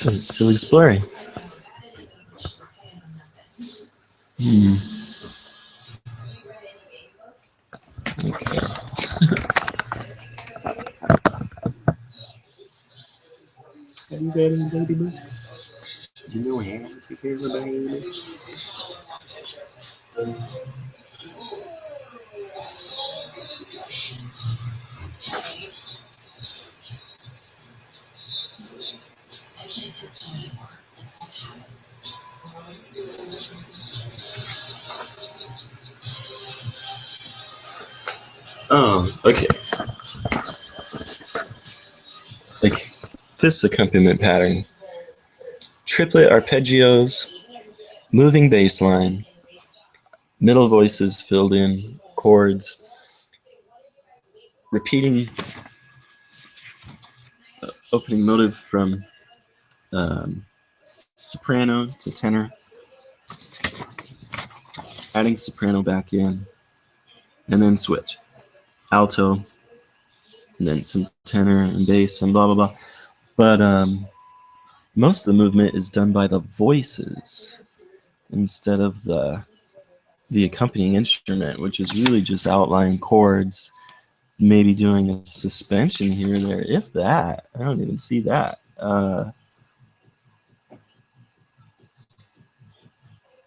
It's silly blurry. Okay. Have you read any baby books? Do you know how to take care of a baby? Oh, okay. Like this accompaniment pattern. Triplet arpeggios, moving bass line, middle voices filled in, chords, repeating opening motive from soprano to tenor, adding soprano back in, and then switch. Alto, and then some tenor and bass and blah, blah, blah. But most of the movement is done by the voices instead of the accompanying instrument, which is really just outlying chords, maybe doing a suspension here or there, if that. I don't even see that.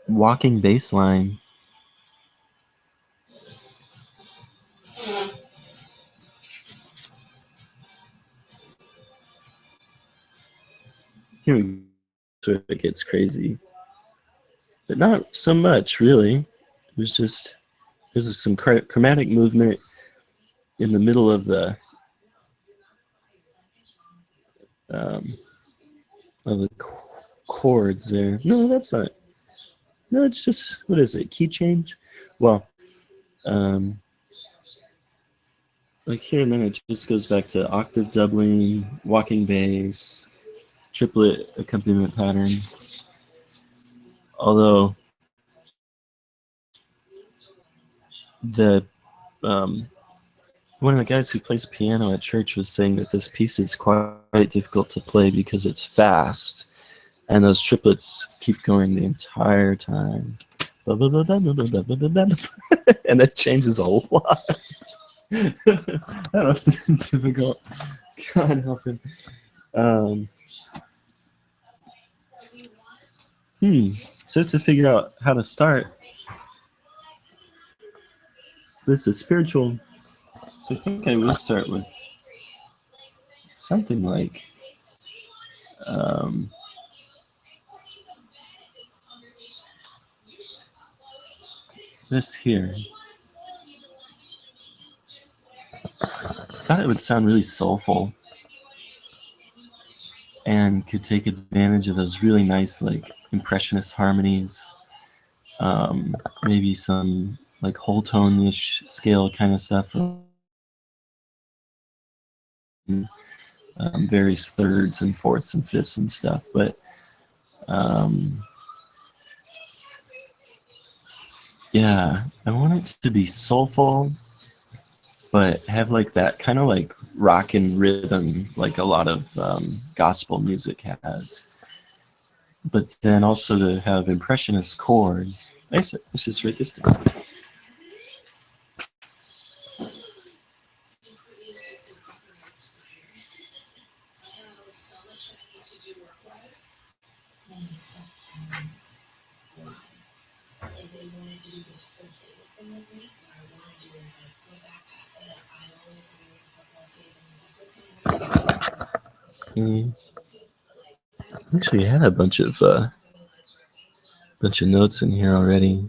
Walking bass line. Here we go. So it gets crazy. But not so much, really. It was just, there's some chromatic movement in the middle of the chords there. No, that's not. No, it's just, what is it, key change? Well, like here and then it just goes back to octave doubling, walking bass, triplet accompaniment pattern. Although the one of the guys who plays piano at church was saying that this piece is quite difficult to play because it's fast, and those triplets keep going the entire time. And it changes a lot. That must have been difficult. God help him. So to figure out how to start, this is spiritual. So I think I will start with something like this here. I thought it would sound really soulful and could take advantage of those really nice, like, impressionist harmonies. Maybe some like whole tone-ish scale kind of stuff. Various thirds and fourths and fifths and stuff, but yeah, I want it to be soulful, but have like that kind of like rock and rhythm, like a lot of gospel music has. But then also to have impressionist chords. Let's just write this down. Actually, I had a bunch of notes in here already.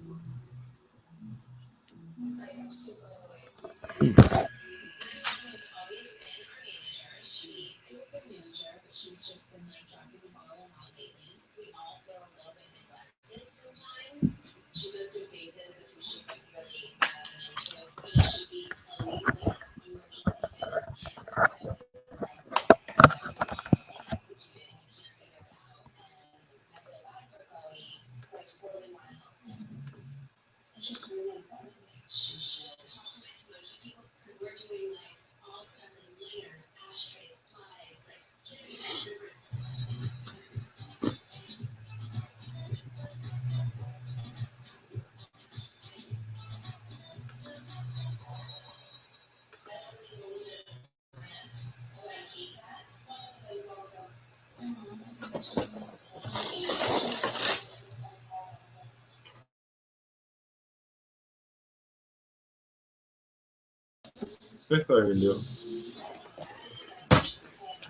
What are we doing?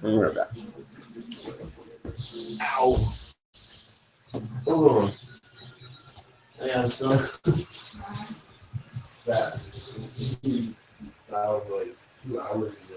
And we're back. Ow. Oh. Yeah, so sad. It's out like 2 hours ago.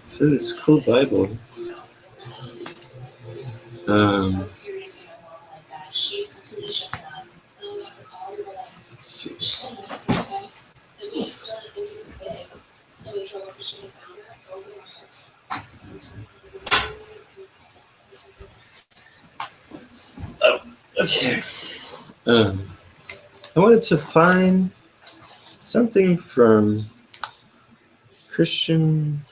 So this cool Bible. Let's see. Oh, okay. I wanted to find something from Christian.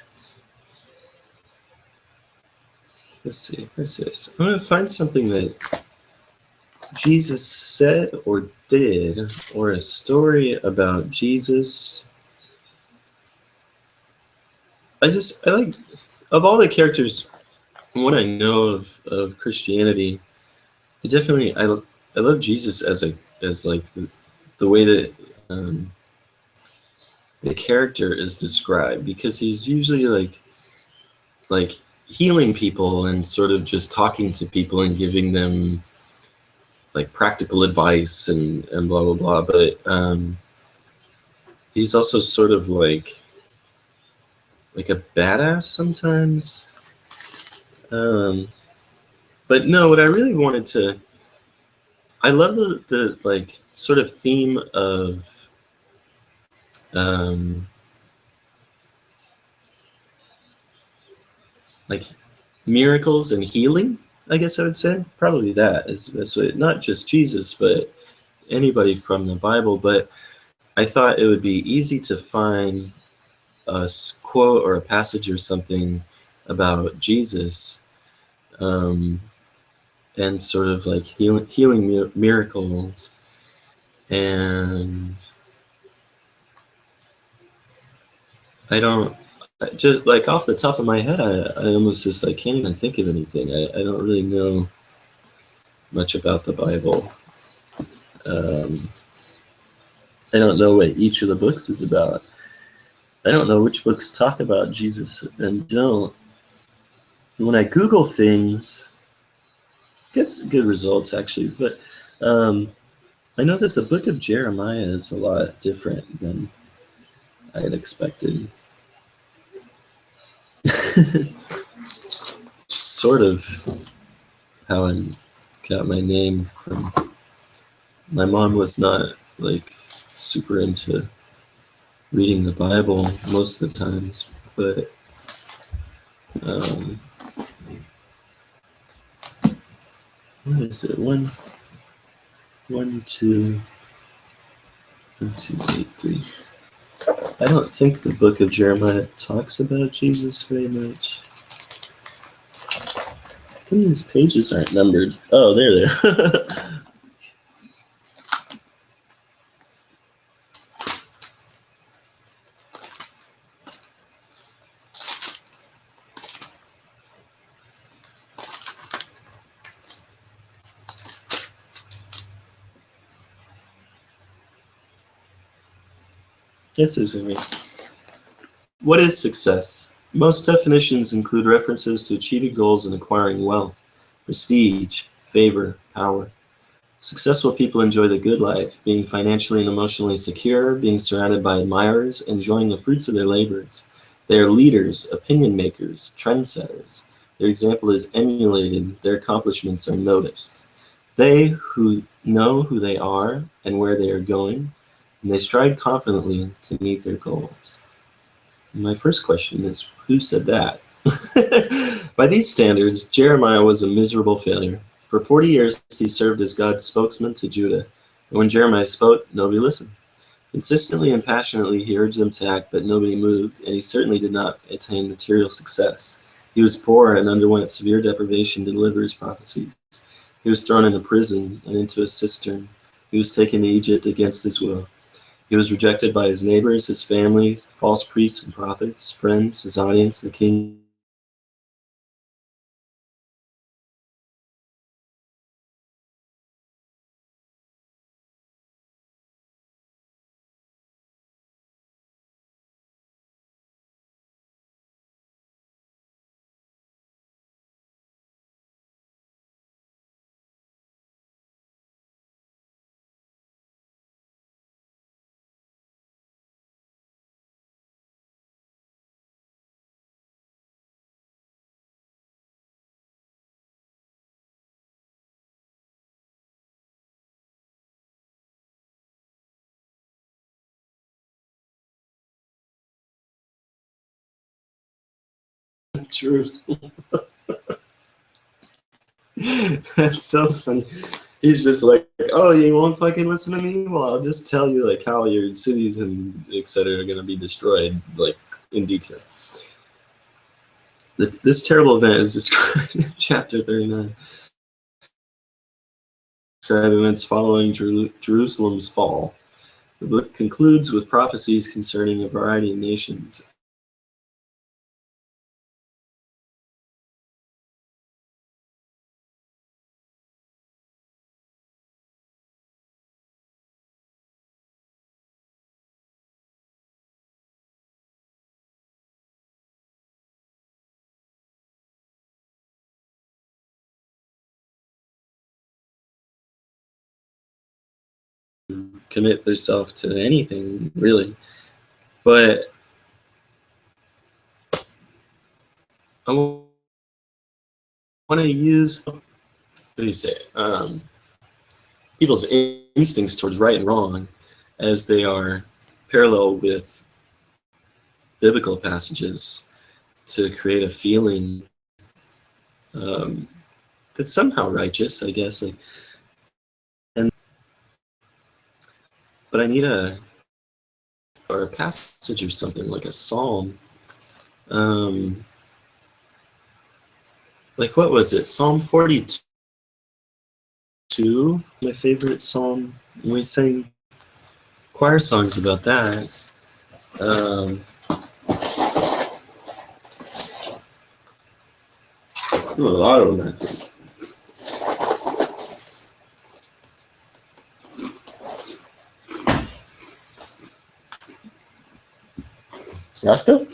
Let's see. What's this? I'm going to find something that Jesus said or did, or a story about Jesus. I like, of all the characters, what I know of Christianity, I love Jesus as like the way that the character is described, because he's usually like healing people and sort of just talking to people and giving them like practical advice and blah blah blah, but he's also sort of like a badass sometimes, but But no, what I really wanted to, I love the like sort of theme of like miracles and healing. I guess I would say probably that is the best way. Not just Jesus, but anybody from the Bible. But I thought it would be easy to find a quote or a passage or something about Jesus, and sort of like healing miracles. And I don't, just like off the top of my head, I almost just like can't even think of anything. I don't really know much about the Bible. I don't know what each of the books is about. I don't know which books talk about Jesus and don't. When I Google things, gets good results actually, but I know that the book of Jeremiah is a lot different than I had expected. Sort of how I got my name from. My mom was not like super into reading the Bible most of the times, but what is it? 1, 2, 1, 2, 8, 3. I don't think the book of Jeremiah talks about Jesus very much. How come these pages aren't numbered? Oh, there they are. This is me. What is success? Most definitions include references to achieving goals and acquiring wealth, prestige, favor, power. Successful people enjoy the good life, being financially and emotionally secure, being surrounded by admirers, enjoying the fruits of their labors. They are leaders, opinion makers, trendsetters. Their example is emulated, their accomplishments are noticed. They who know who they are and where they are going, and they strive confidently to meet their goals. My first question is, who said that? By these standards, Jeremiah was a miserable failure. For 40 years, he served as God's spokesman to Judah. And when Jeremiah spoke, nobody listened. Consistently and passionately, he urged them to act, but nobody moved, and he certainly did not attain material success. He was poor and underwent severe deprivation to deliver his prophecies. He was thrown into prison and into a cistern. He was taken to Egypt against his will. He was rejected by his neighbors, his family, false priests and prophets, friends, his audience, the king. Jerusalem. That's so funny. He's just like, oh, you won't fucking listen to me? Well, I'll just tell you like how your cities and etc. are going to be destroyed, like in detail. This terrible event is described in chapter 39. Describe events following Jerusalem's fall. The book concludes with prophecies concerning a variety of nations. Commit themselves to anything, really. But I want to use do you say? People's instincts towards right and wrong, as they are parallel with biblical passages, to create a feeling that's somehow righteous, I guess. Like, but I need a passage or something, like a psalm. Like, what was it? Psalm 42, my favorite psalm. We sang choir songs about that. A lot of them, I think. That's good.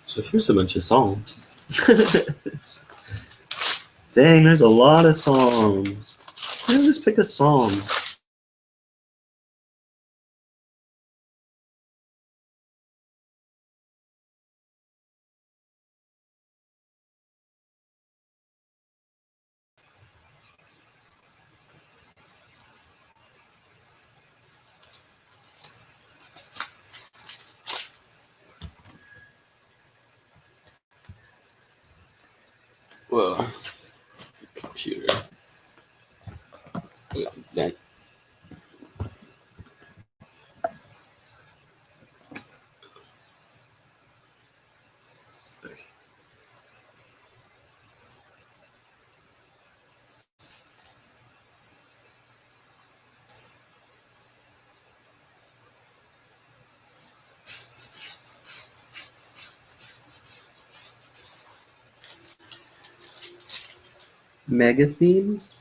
So here's a bunch of psalms. Dang, there's a lot of psalms. Why don't I just pick a psalm? Whoa. Computer. Dang. Mega themes?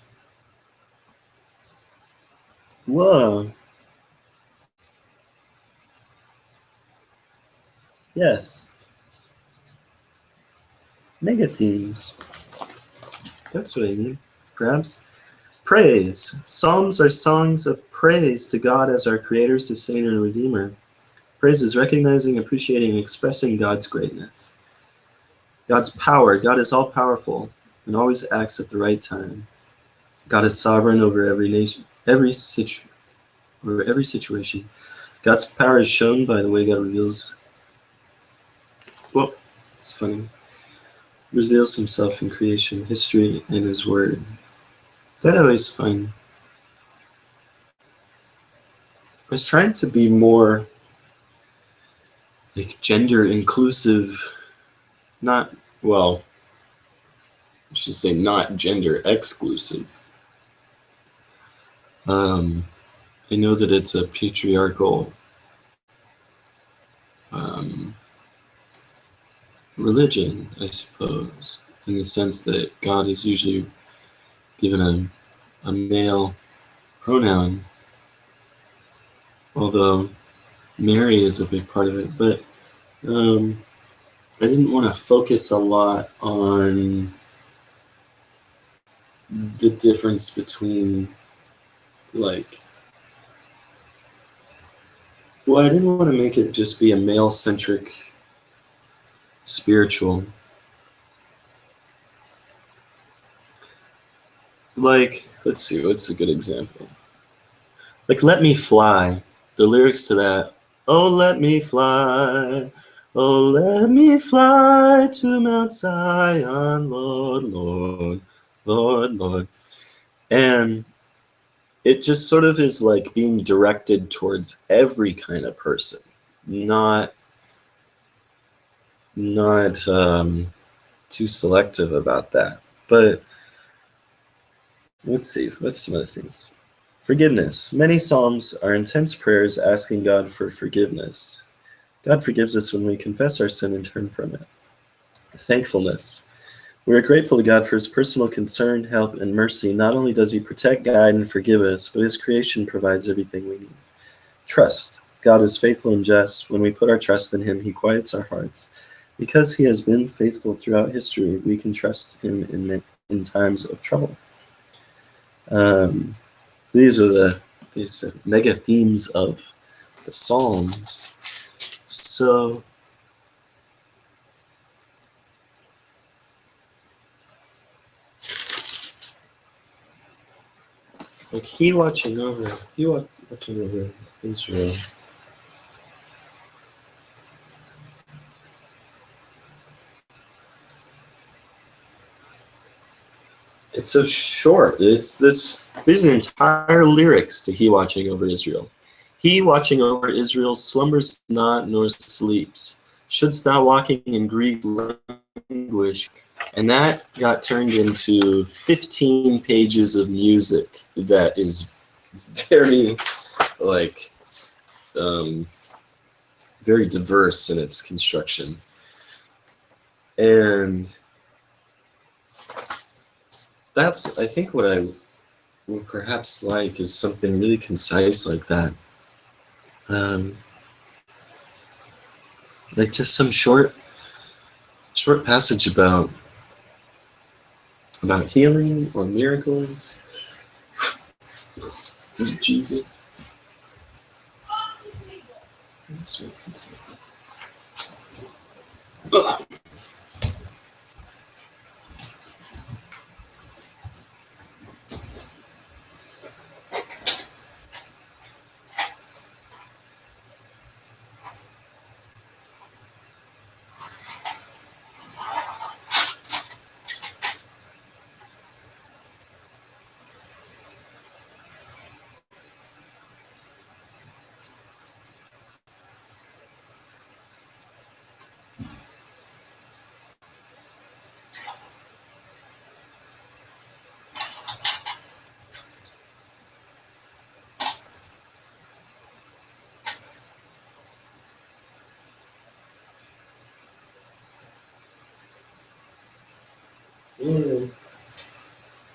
Whoa. Yes. Mega themes. That's what I need. Perhaps. Praise. Psalms are songs of praise to God as our Creator, Sustainer, and Redeemer. Praise is recognizing, appreciating, and expressing God's greatness. God's power. God is all-powerful and always acts at the right time. God is sovereign over every nation, every situation. God's power is shown by the way God reveals. Well, it's funny. Reveals himself in creation, history, and his word. That I always find. I was trying to be more like gender inclusive, not, well, I should say not gender exclusive. I know that it's a patriarchal religion, I suppose, in the sense that God is usually given a male pronoun, although Mary is a big part of it. But I didn't want to focus a lot on the difference between, like, well, I didn't want to make it just be a male-centric spiritual. Like, let's see, what's a good example? Like, Let Me Fly. The lyrics to that, oh, let me fly. Oh, let me fly to Mount Zion, Lord, Lord, Lord, Lord. And it just sort of is like being directed towards every kind of person, not too selective about that. But let's see, what's some other things? Forgiveness. Many psalms are intense prayers asking God for forgiveness. God forgives us when we confess our sin and turn from it. Thankfulness. We are grateful to God for his personal concern, help, and mercy. Not only does he protect, guide, and forgive us, but his creation provides everything we need. Trust. God is faithful and just. When we put our trust in him, he quiets our hearts, Because he has been faithful throughout history, we can trust him in times of trouble. These are these mega themes of the Psalms. So, like he watching over Israel. It's so short. These are entire lyrics to he watching over Israel. He watching over Israel slumbers not nor sleeps. Shouldst thou walking in grief languish? And that got turned into 15 pages of music that is very, like, very diverse in its construction. And that's, I think, what I would perhaps like is something really concise like that. Like just some short passage about healing or miracles. Jesus. Ugh.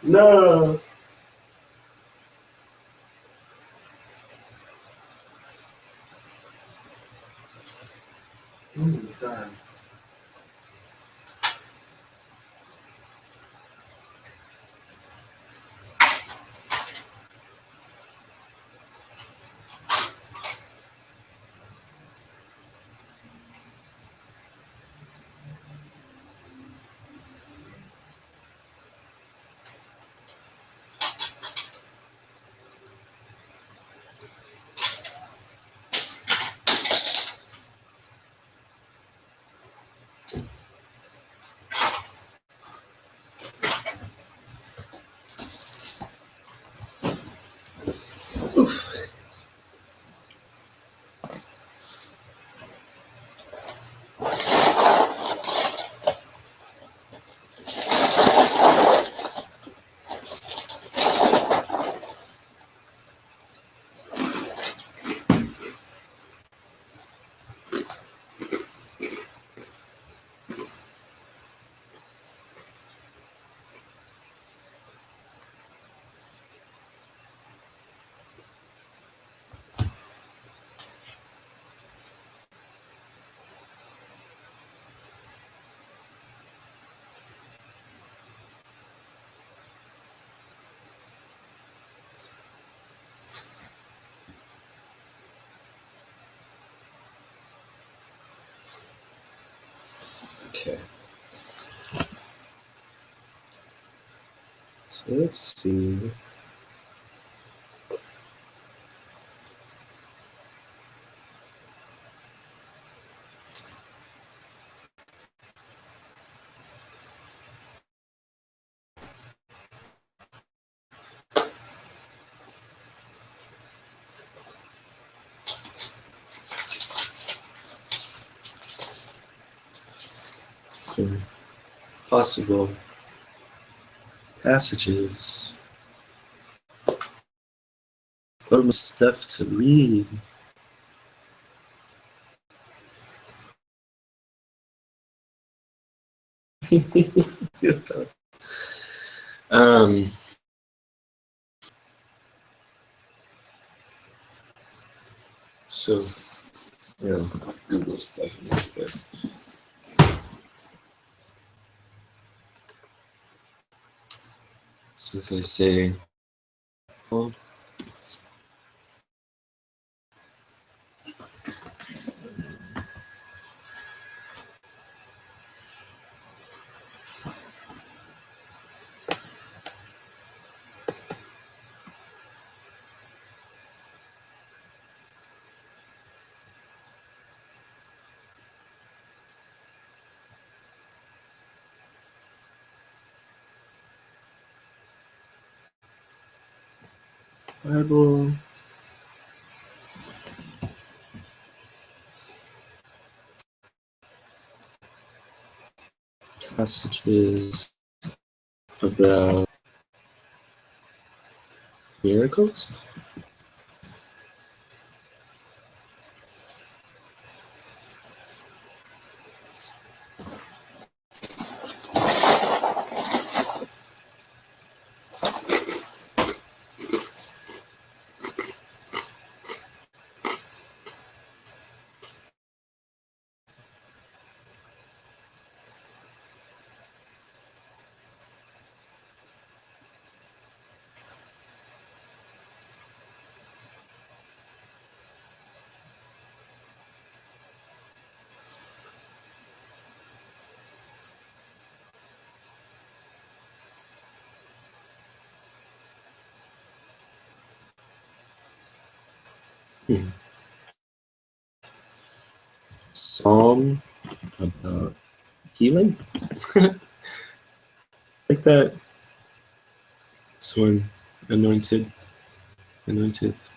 No. Oh my God. Oof. Okay. So let's see. Some possible passages. What was stuff to read? um, so, Google stuff instead. So if I say, well, Bible passages about miracles. Hmm. Psalm about healing, like that. This one, anointeth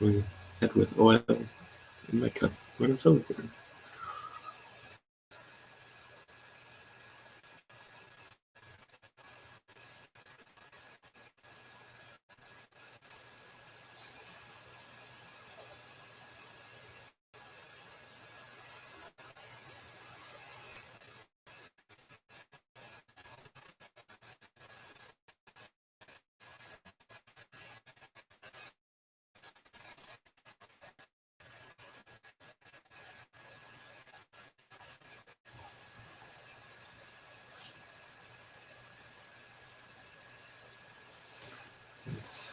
my head with oil, and my cup runneth over. Let's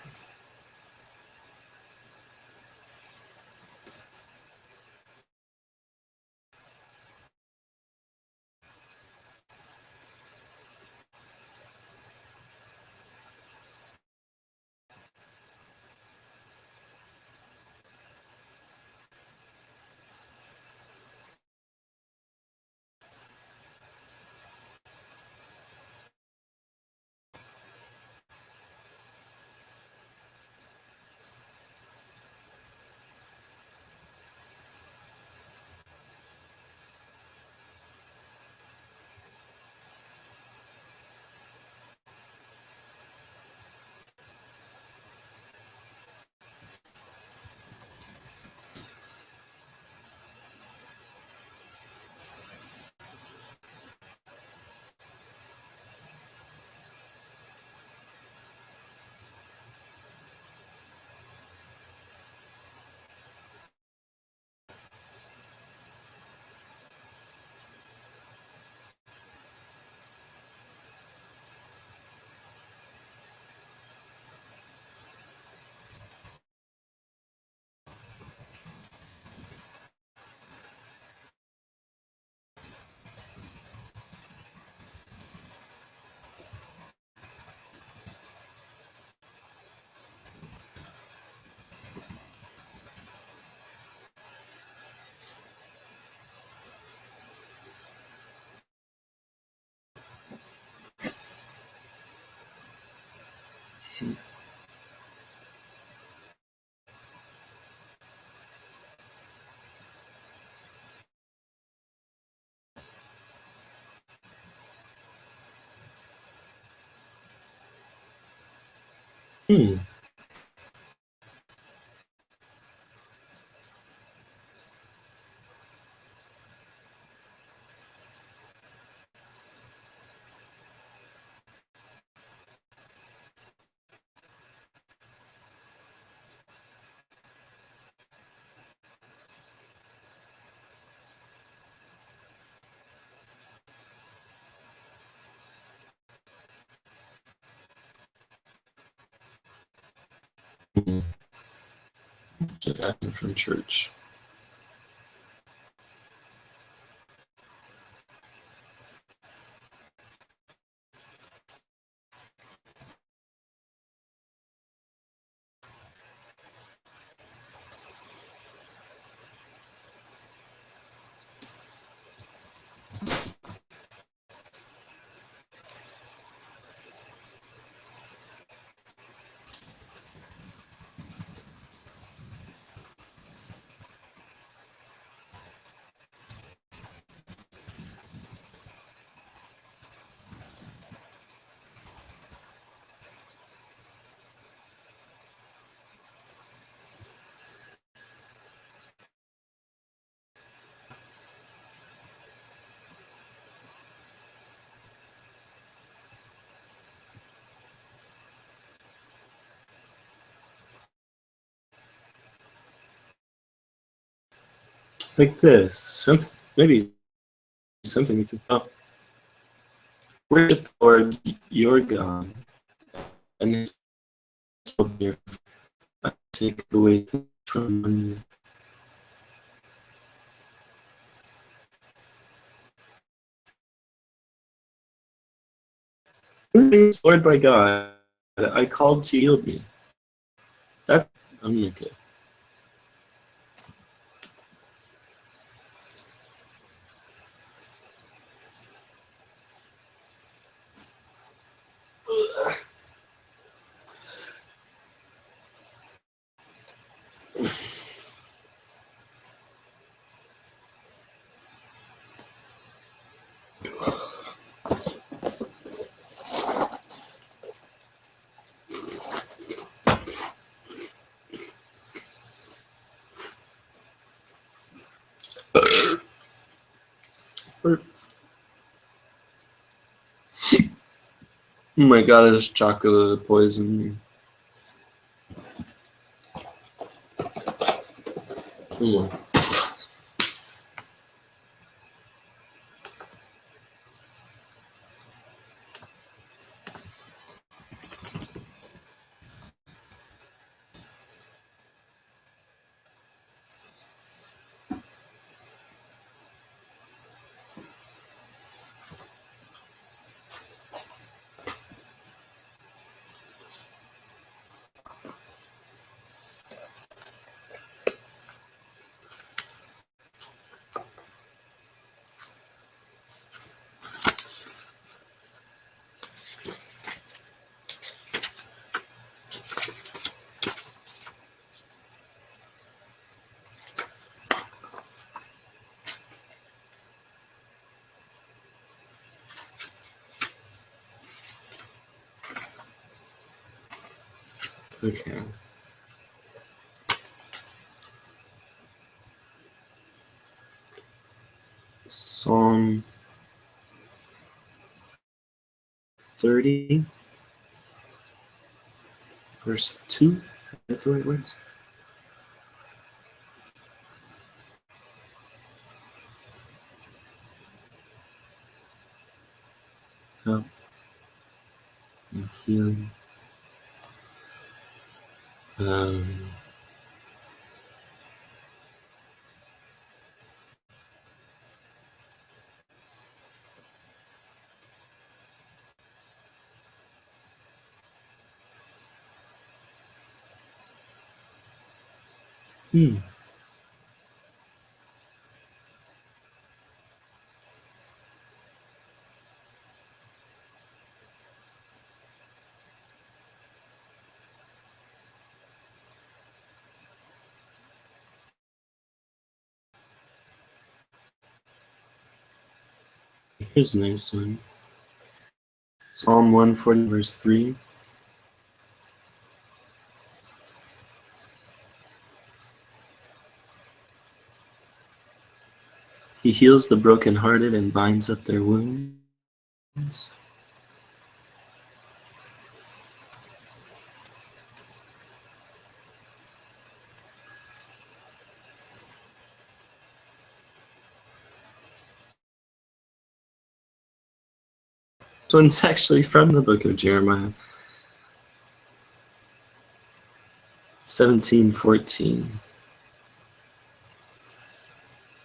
Hmm. From church. Like this, maybe something to worship the Lord your God, and His will take away from you. Lord by God, I called to yield me. That I'm okay. Oh my God, this chocolate poisoned me. Oh. Okay. Psalm 30, verse 2. Is that the right words? Help and healing. Here's a nice one. Psalm 140, verse 3. He heals the brokenhearted and binds up their wounds. This one's actually from the book of Jeremiah. 17:14.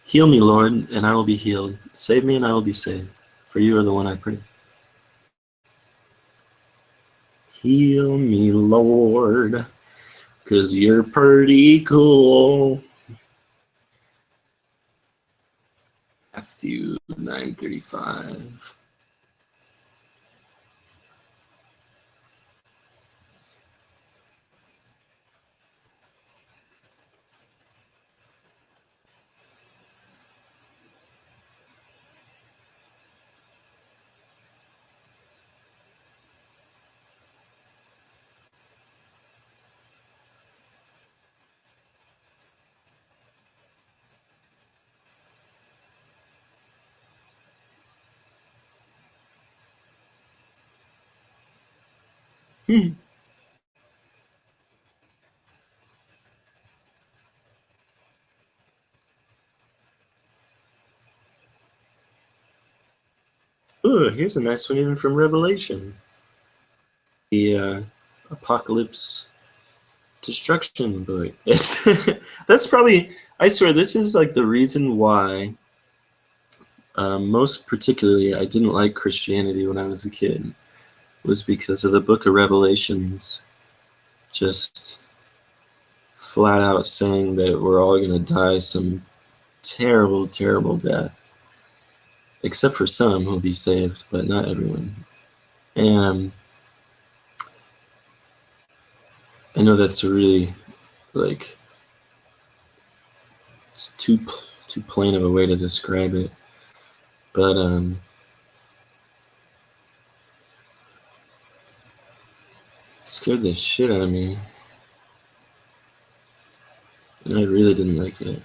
Heal me, Lord, and I will be healed. Save me, and I will be saved. For you are the one I pray. Heal me, Lord, 'cause you're pretty cool. Matthew 9:35. Ooh, here's a nice one even from Revelation. The Apocalypse Destruction book. That's probably, I swear, this is like the reason why, most particularly, I didn't like Christianity when I was a kid, was because of the book of Revelations just flat out saying that we're all going to die some terrible, terrible death. Except for some who'll be saved, but not everyone. And I know that's a really, like, it's too plain of a way to describe it, but it scared the shit out of me, and I really didn't like it.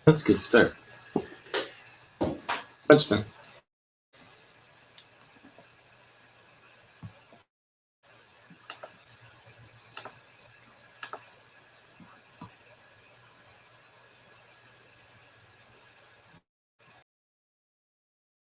That's a good start. Lunchtime.